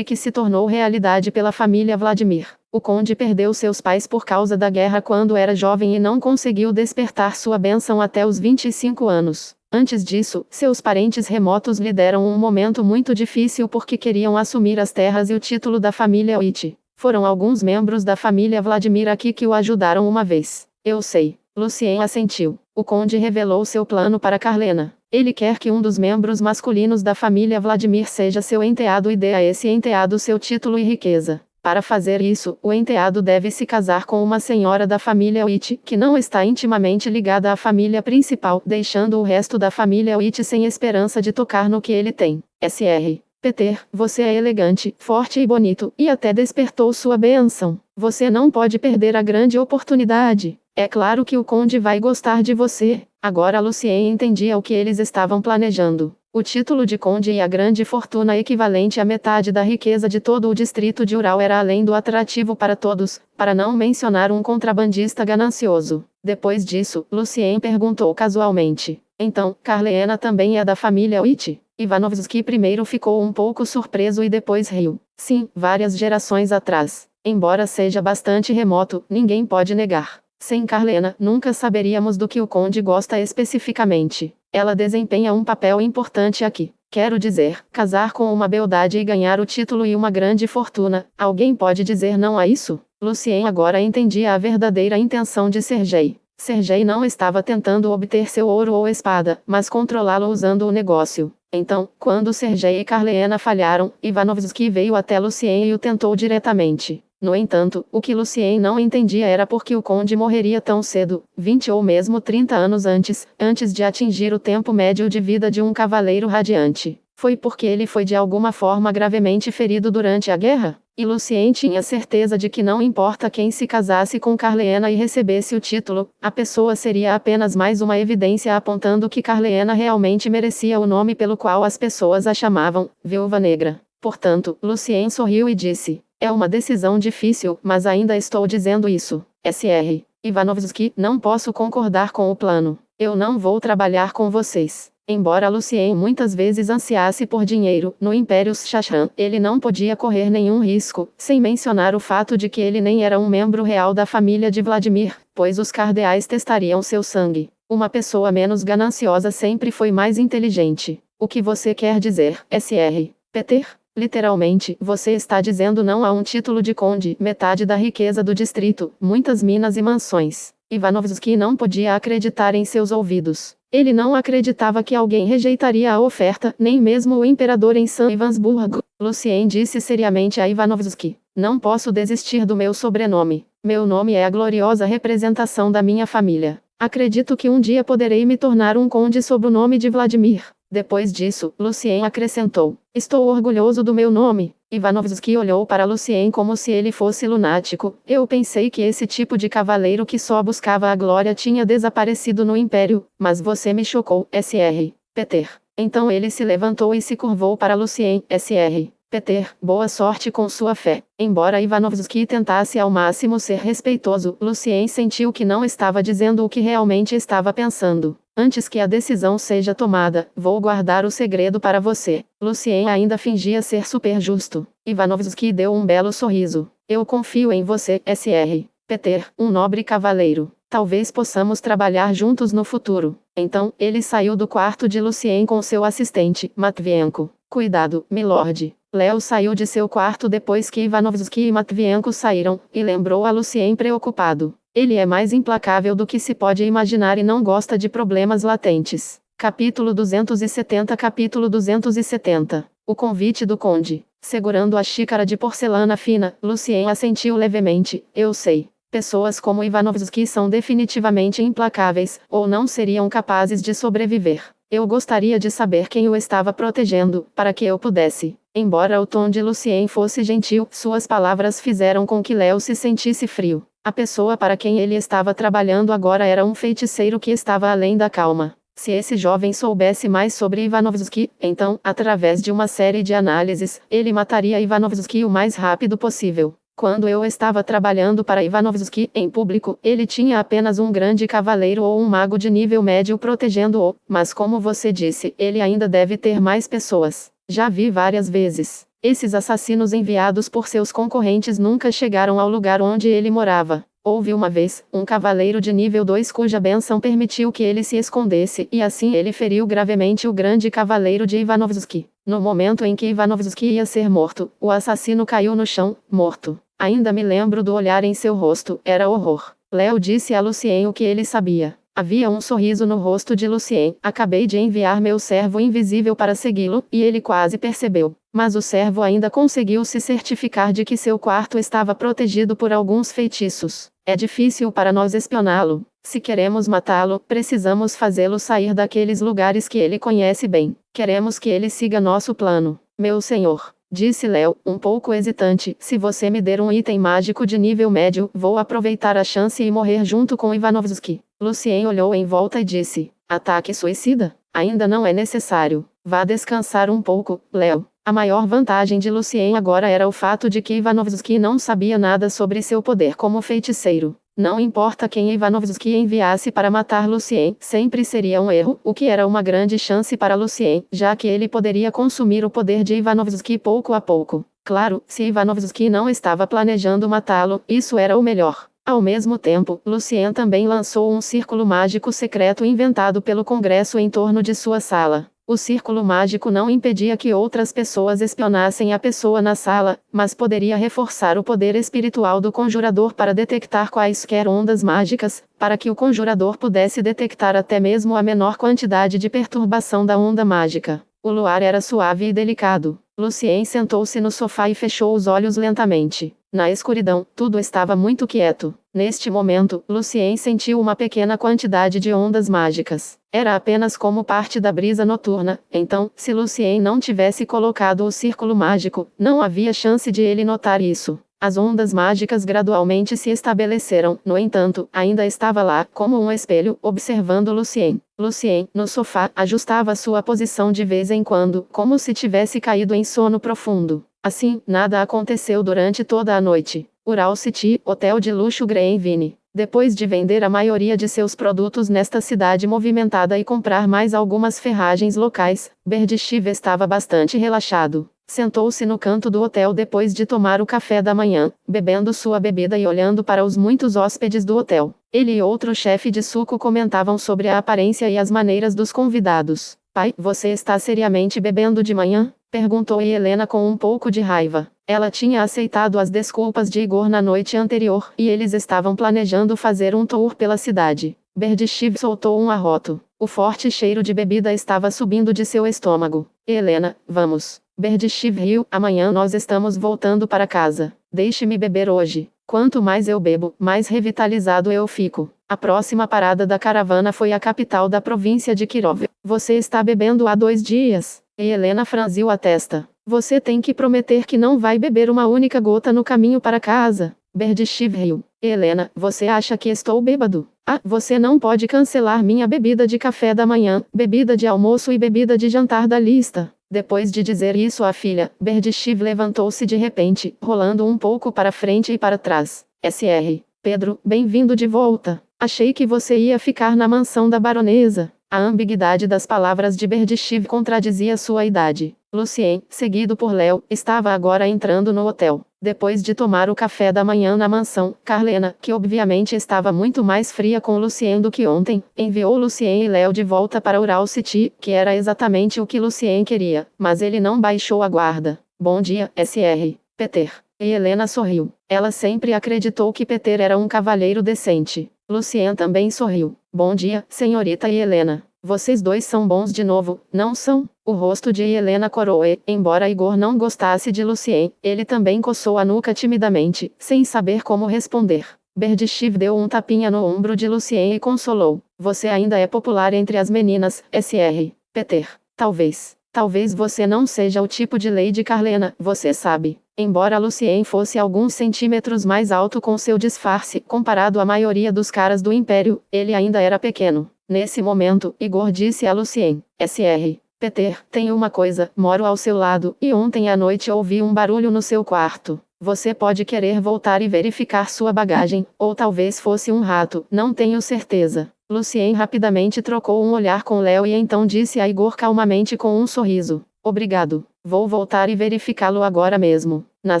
que se tornou realidade pela família Vladimir. O Conde perdeu seus pais por causa da guerra quando era jovem e não conseguiu despertar sua bênção até os 25 anos. Antes disso, seus parentes remotos lhe deram um momento muito difícil porque queriam assumir as terras e o título da família Witt. Foram alguns membros da família Vladimir aqui que o ajudaram uma vez. Eu sei. Lucien assentiu. O Conde revelou seu plano para Carlena. Ele quer que um dos membros masculinos da família Vladimir seja seu enteado e dê a esse enteado seu título e riqueza. Para fazer isso, o enteado deve se casar com uma senhora da família Witt, que não está intimamente ligada à família principal, deixando o resto da família Witt sem esperança de tocar no que ele tem. Sr. Peter, você é elegante, forte e bonito, e até despertou sua bênção. Você não pode perder a grande oportunidade. É claro que o conde vai gostar de você. Agora Lucien entendia o que eles estavam planejando. O título de conde e a grande fortuna equivalente à metade da riqueza de todo o distrito de Ural era além do atrativo para todos, para não mencionar um contrabandista ganancioso. Depois disso, Lucien perguntou casualmente: então, Carlena também é da família Witt? Ivanovski primeiro ficou um pouco surpreso e depois riu. Sim, várias gerações atrás. Embora seja bastante remoto, ninguém pode negar. Sem Carlena, nunca saberíamos do que o conde gosta especificamente. Ela desempenha um papel importante aqui. Quero dizer, casar com uma beldade e ganhar o título e uma grande fortuna. Alguém pode dizer não a isso? Lucien agora entendia a verdadeira intenção de Sergei. Sergei não estava tentando obter seu ouro ou espada, mas controlá-lo usando o negócio. Então, quando Sergei e Carlena falharam, Ivanovski veio até Lucien e o tentou diretamente. No entanto, o que Lucien não entendia era por que o conde morreria tão cedo, 20 ou mesmo 30 anos antes de atingir o tempo médio de vida de um cavaleiro radiante. Foi porque ele foi de alguma forma gravemente ferido durante a guerra? E Lucien tinha certeza de que não importa quem se casasse com Carlena e recebesse o título, a pessoa seria apenas mais uma evidência apontando que Carlena realmente merecia o nome pelo qual as pessoas a chamavam, Viúva Negra. Portanto, Lucien sorriu e disse: é uma decisão difícil, mas ainda estou dizendo isso. Sr. Ivanovski, não posso concordar com o plano. Eu não vou trabalhar com vocês. Embora Lucien muitas vezes ansiasse por dinheiro, no Império Shashan, ele não podia correr nenhum risco, sem mencionar o fato de que ele nem era um membro real da família de Vladimir, pois os cardeais testariam seu sangue. Uma pessoa menos gananciosa sempre foi mais inteligente. O que você quer dizer, Sr. Peter? Literalmente, você está dizendo não a um título de conde, metade da riqueza do distrito, muitas minas e mansões. Ivanovski não podia acreditar em seus ouvidos. Ele não acreditava que alguém rejeitaria a oferta, nem mesmo o imperador em São Ivansburgo. Lucien disse seriamente a Ivanovski: não posso desistir do meu sobrenome. Meu nome é a gloriosa representação da minha família. Acredito que um dia poderei me tornar um conde sob o nome de Vladimir. Depois disso, Lucien acrescentou: estou orgulhoso do meu nome. Ivanovski olhou para Lucien como se ele fosse lunático. Eu pensei que esse tipo de cavaleiro que só buscava a glória tinha desaparecido no Império, mas você me chocou, Sr. Peter. Então ele se levantou e se curvou para Lucien. Sr. Peter, boa sorte com sua fé. Embora Ivanovski tentasse ao máximo ser respeitoso, Lucien sentiu que não estava dizendo o que realmente estava pensando. Antes que a decisão seja tomada, vou guardar o segredo para você. Lucien ainda fingia ser super justo. Ivanovski deu um belo sorriso. Eu confio em você, Sr. Peter, um nobre cavaleiro. Talvez possamos trabalhar juntos no futuro. Então, ele saiu do quarto de Lucien com seu assistente, Matvienko. Cuidado, milord. Leo saiu de seu quarto depois que Ivanovski e Matvienko saíram, e lembrou a Lucien preocupado. Ele é mais implacável do que se pode imaginar e não gosta de problemas latentes. Capítulo 270. Capítulo 270. O convite do conde. Segurando a xícara de porcelana fina, Lucien assentiu levemente. Eu sei. Pessoas como Ivanovski são definitivamente implacáveis, ou não seriam capazes de sobreviver. Eu gostaria de saber quem o estava protegendo, para que eu pudesse. Embora o tom de Lucien fosse gentil, suas palavras fizeram com que Leo se sentisse frio. A pessoa para quem ele estava trabalhando agora era um feiticeiro que estava além da calma. Se esse jovem soubesse mais sobre Ivanovski, então, através de uma série de análises, ele mataria Ivanovski o mais rápido possível. Quando eu estava trabalhando para Ivanovski, em público, ele tinha apenas um grande cavaleiro ou um mago de nível médio protegendo-o, mas como você disse, ele ainda deve ter mais pessoas. Já vi várias vezes. Esses assassinos enviados por seus concorrentes nunca chegaram ao lugar onde ele morava. Houve uma vez, um cavaleiro de nível 2 cuja bênção permitiu que ele se escondesse, e assim ele feriu gravemente o grande cavaleiro de Ivanovski. No momento em que Ivanovski ia ser morto, o assassino caiu no chão, morto. Ainda me lembro do olhar em seu rosto, era horror. Leo disse a Lucien o que ele sabia. Havia um sorriso no rosto de Lucien. Acabei de enviar meu servo invisível para segui-lo, e ele quase percebeu. Mas o servo ainda conseguiu se certificar de que seu quarto estava protegido por alguns feitiços. É difícil para nós espioná-lo. Se queremos matá-lo, precisamos fazê-lo sair daqueles lugares que ele conhece bem. Queremos que ele siga nosso plano. Meu senhor, disse Léo, um pouco hesitante, se você me der um item mágico de nível médio, vou aproveitar a chance e morrer junto com Ivanovski. Lucien olhou em volta e disse, ataque suicida? Ainda não é necessário. Vá descansar um pouco, Léo. A maior vantagem de Lucien agora era o fato de que Ivanovski não sabia nada sobre seu poder como feiticeiro. Não importa quem Ivanovski enviasse para matar Lucien, sempre seria um erro, o que era uma grande chance para Lucien, já que ele poderia consumir o poder de Ivanovski pouco a pouco. Claro, se Ivanovski não estava planejando matá-lo, isso era o melhor. Ao mesmo tempo, Lucien também lançou um círculo mágico secreto inventado pelo Congresso em torno de sua sala. O círculo mágico não impedia que outras pessoas espionassem a pessoa na sala, mas poderia reforçar o poder espiritual do conjurador para detectar quaisquer ondas mágicas, para que o conjurador pudesse detectar até mesmo a menor quantidade de perturbação da onda mágica. O luar era suave e delicado. Lucien sentou-se no sofá e fechou os olhos lentamente. Na escuridão, tudo estava muito quieto. Neste momento, Lucien sentiu uma pequena quantidade de ondas mágicas. Era apenas como parte da brisa noturna, então, se Lucien não tivesse colocado o círculo mágico, não havia chance de ele notar isso. As ondas mágicas gradualmente se estabeleceram, no entanto, ainda estava lá, como um espelho, observando Lucien. Lucien, no sofá, ajustava sua posição de vez em quando, como se tivesse caído em sono profundo. Assim, nada aconteceu durante toda a noite. Ural City, hotel de luxo Greenville. Depois de vender a maioria de seus produtos nesta cidade movimentada e comprar mais algumas ferragens locais, Berdichev estava bastante relaxado. Sentou-se no canto do hotel depois de tomar o café da manhã, bebendo sua bebida e olhando para os muitos hóspedes do hotel. Ele e outro chefe de suco comentavam sobre a aparência e as maneiras dos convidados. Pai, você está seriamente bebendo de manhã? Perguntou Helena com um pouco de raiva. Ela tinha aceitado as desculpas de Igor na noite anterior, e eles estavam planejando fazer um tour pela cidade. Berdichev soltou um arroto. O forte cheiro de bebida estava subindo de seu estômago. Helena, vamos. Berdichev riu, amanhã nós estamos voltando para casa. Deixe-me beber hoje. Quanto mais eu bebo, mais revitalizado eu fico. A próxima parada da caravana foi a capital da província de Kirov. Você está bebendo há 2 dias. E Helena franziu a testa. Você tem que prometer que não vai beber uma única gota no caminho para casa. Berdichev riu. Helena, você acha que estou bêbado? Ah, você não pode cancelar minha bebida de café da manhã, bebida de almoço e bebida de jantar da lista. Depois de dizer isso à filha, Berdichev levantou-se de repente, rolando um pouco para frente e para trás. Sr. Pedro, bem-vindo de volta. Achei que você ia ficar na mansão da baronesa. A ambiguidade das palavras de Berdichev contradizia sua idade. Lucien, seguido por Léo, estava agora entrando no hotel. Depois de tomar o café da manhã na mansão, Carlena, que obviamente estava muito mais fria com Lucien do que ontem, enviou Lucien e Léo de volta para Ural City, que era exatamente o que Lucien queria, mas ele não baixou a guarda. Bom dia, Sr. Peter. E Helena sorriu. Ela sempre acreditou que Peter era um cavalheiro decente. Lucien também sorriu. Bom dia, senhorita Helena. Vocês dois são bons de novo, não são? O rosto de Helena corou e, embora Igor não gostasse de Lucien, ele também coçou a nuca timidamente, sem saber como responder. Berdichev deu um tapinha no ombro de Lucien e consolou. Você ainda é popular entre as meninas, Sr. Peter. Talvez. Talvez você não seja o tipo de Lady Carlena, você sabe. Embora Lucien fosse alguns centímetros mais alto com seu disfarce, comparado à maioria dos caras do Império, ele ainda era pequeno. Nesse momento, Igor disse a Lucien, Sr. Peter, tem uma coisa, moro ao seu lado, e ontem à noite ouvi um barulho no seu quarto. Você pode querer voltar e verificar sua bagagem, ou talvez fosse um rato, não tenho certeza. Lucien rapidamente trocou um olhar com Léo e então disse a Igor calmamente com um sorriso. Obrigado. Vou voltar e verificá-lo agora mesmo. Na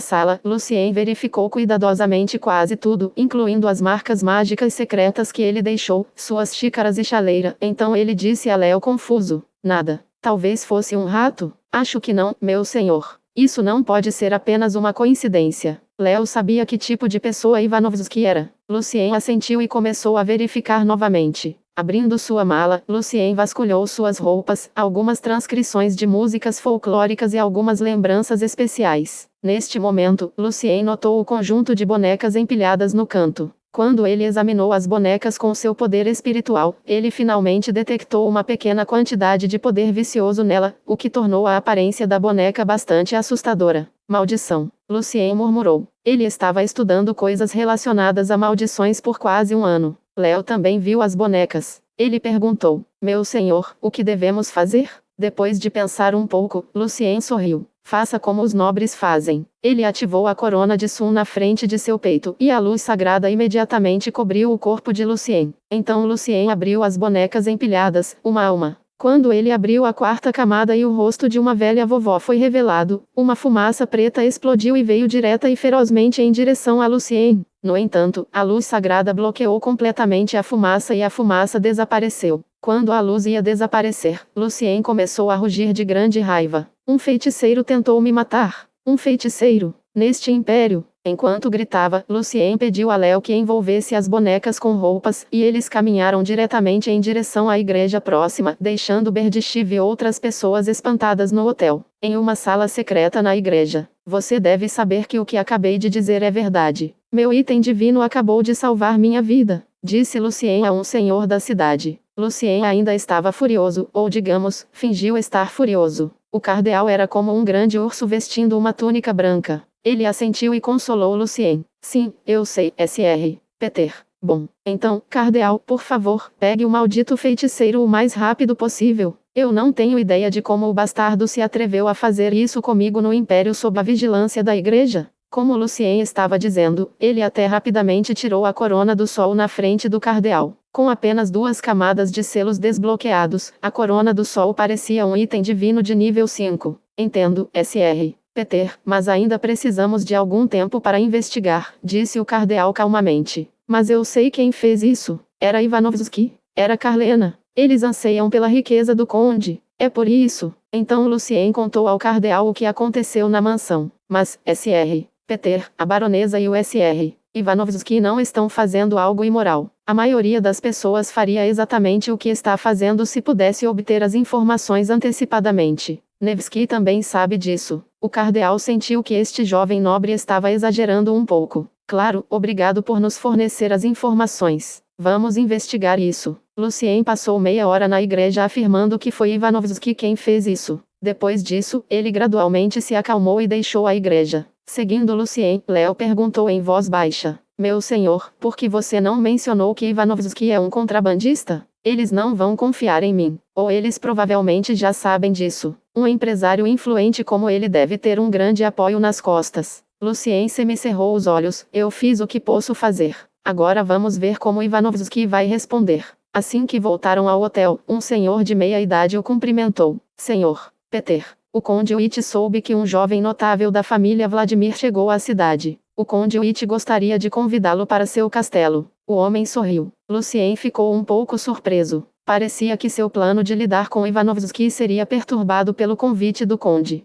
sala, Lucien verificou cuidadosamente quase tudo, incluindo as marcas mágicas secretas que ele deixou, suas xícaras e chaleira. Então ele disse a Léo confuso. Nada. Talvez fosse um rato? Acho que não, meu senhor. Isso não pode ser apenas uma coincidência. Léo sabia que tipo de pessoa Ivanovski era. Lucien assentiu e começou a verificar novamente. Abrindo sua mala, Lucien vasculhou suas roupas, algumas transcrições de músicas folclóricas e algumas lembranças especiais. Neste momento, Lucien notou o conjunto de bonecas empilhadas no canto. Quando ele examinou as bonecas com seu poder espiritual, ele finalmente detectou uma pequena quantidade de poder vicioso nela, o que tornou a aparência da boneca bastante assustadora. Maldição! Lucien murmurou. Ele estava estudando coisas relacionadas a maldições por quase um ano. Léo também viu as bonecas. Ele perguntou: Meu senhor, o que devemos fazer? Depois de pensar um pouco, Lucien sorriu. Faça como os nobres fazem. Ele ativou a corona de Sun na frente de seu peito, e a luz sagrada imediatamente cobriu o corpo de Lucien. Então Lucien abriu as bonecas empilhadas, uma a uma. Quando ele abriu a quarta camada e o rosto de uma velha vovó foi revelado, uma fumaça preta explodiu e veio direta e ferozmente em direção a Lucien. No entanto, a luz sagrada bloqueou completamente a fumaça e a fumaça desapareceu. Quando a luz ia desaparecer, Lucien começou a rugir de grande raiva. Um feiticeiro tentou me matar. Um feiticeiro. Neste império. Enquanto gritava, Lucien pediu a Léo que envolvesse as bonecas com roupas, e eles caminharam diretamente em direção à igreja próxima, deixando Berdichiv e outras pessoas espantadas no hotel. Em uma sala secreta na igreja. Você deve saber que o que acabei de dizer é verdade. Meu item divino acabou de salvar minha vida, disse Lucien a um senhor da cidade. Lucien ainda estava furioso, ou digamos, fingiu estar furioso. O cardeal era como um grande urso vestindo uma túnica branca. Ele assentiu e consolou Lucien. Sim, eu sei, Sr. Peter. Bom, então, cardeal, por favor, pegue o maldito feiticeiro o mais rápido possível. Eu não tenho ideia de como o bastardo se atreveu a fazer isso comigo no Império sob a vigilância da igreja. Como Lucien estava dizendo, ele até rapidamente tirou a corona do sol na frente do cardeal. Com apenas 2 camadas de selos desbloqueados, a corona do sol parecia um item divino de nível 5. Entendo, Sr. Peter, mas ainda precisamos de algum tempo para investigar, disse o cardeal calmamente. Mas eu sei quem fez isso. Era Ivanovski. Era Carlena. Eles anseiam pela riqueza do conde. É por isso. Então Lucien contou ao cardeal o que aconteceu na mansão. Mas, Sr. Peter, a baronesa e o Sr. Ivanovski não estão fazendo algo imoral. A maioria das pessoas faria exatamente o que está fazendo se pudesse obter as informações antecipadamente. Nevsky também sabe disso. O cardeal sentiu que este jovem nobre estava exagerando um pouco. Claro, obrigado por nos fornecer as informações. Vamos investigar isso. Lucien passou meia hora na igreja afirmando que foi Ivanovski quem fez isso. Depois disso, ele gradualmente se acalmou e deixou a igreja. Seguindo Lucien, Léo perguntou em voz baixa: Meu senhor, por que você não mencionou que Ivanovski é um contrabandista? Eles não vão confiar em mim. Ou eles provavelmente já sabem disso. Um empresário influente como ele deve ter um grande apoio nas costas. Lucien semicerrou os olhos. Eu fiz o que posso fazer. Agora vamos ver como Ivanovski vai responder. Assim que voltaram ao hotel, um senhor de meia idade o cumprimentou. Senhor Peter. O conde Witt soube que um jovem notável da família Vladimir chegou à cidade. O conde Witt gostaria de convidá-lo para seu castelo. O homem sorriu. Lucien ficou um pouco surpreso. Parecia que seu plano de lidar com Ivanovski seria perturbado pelo convite do conde.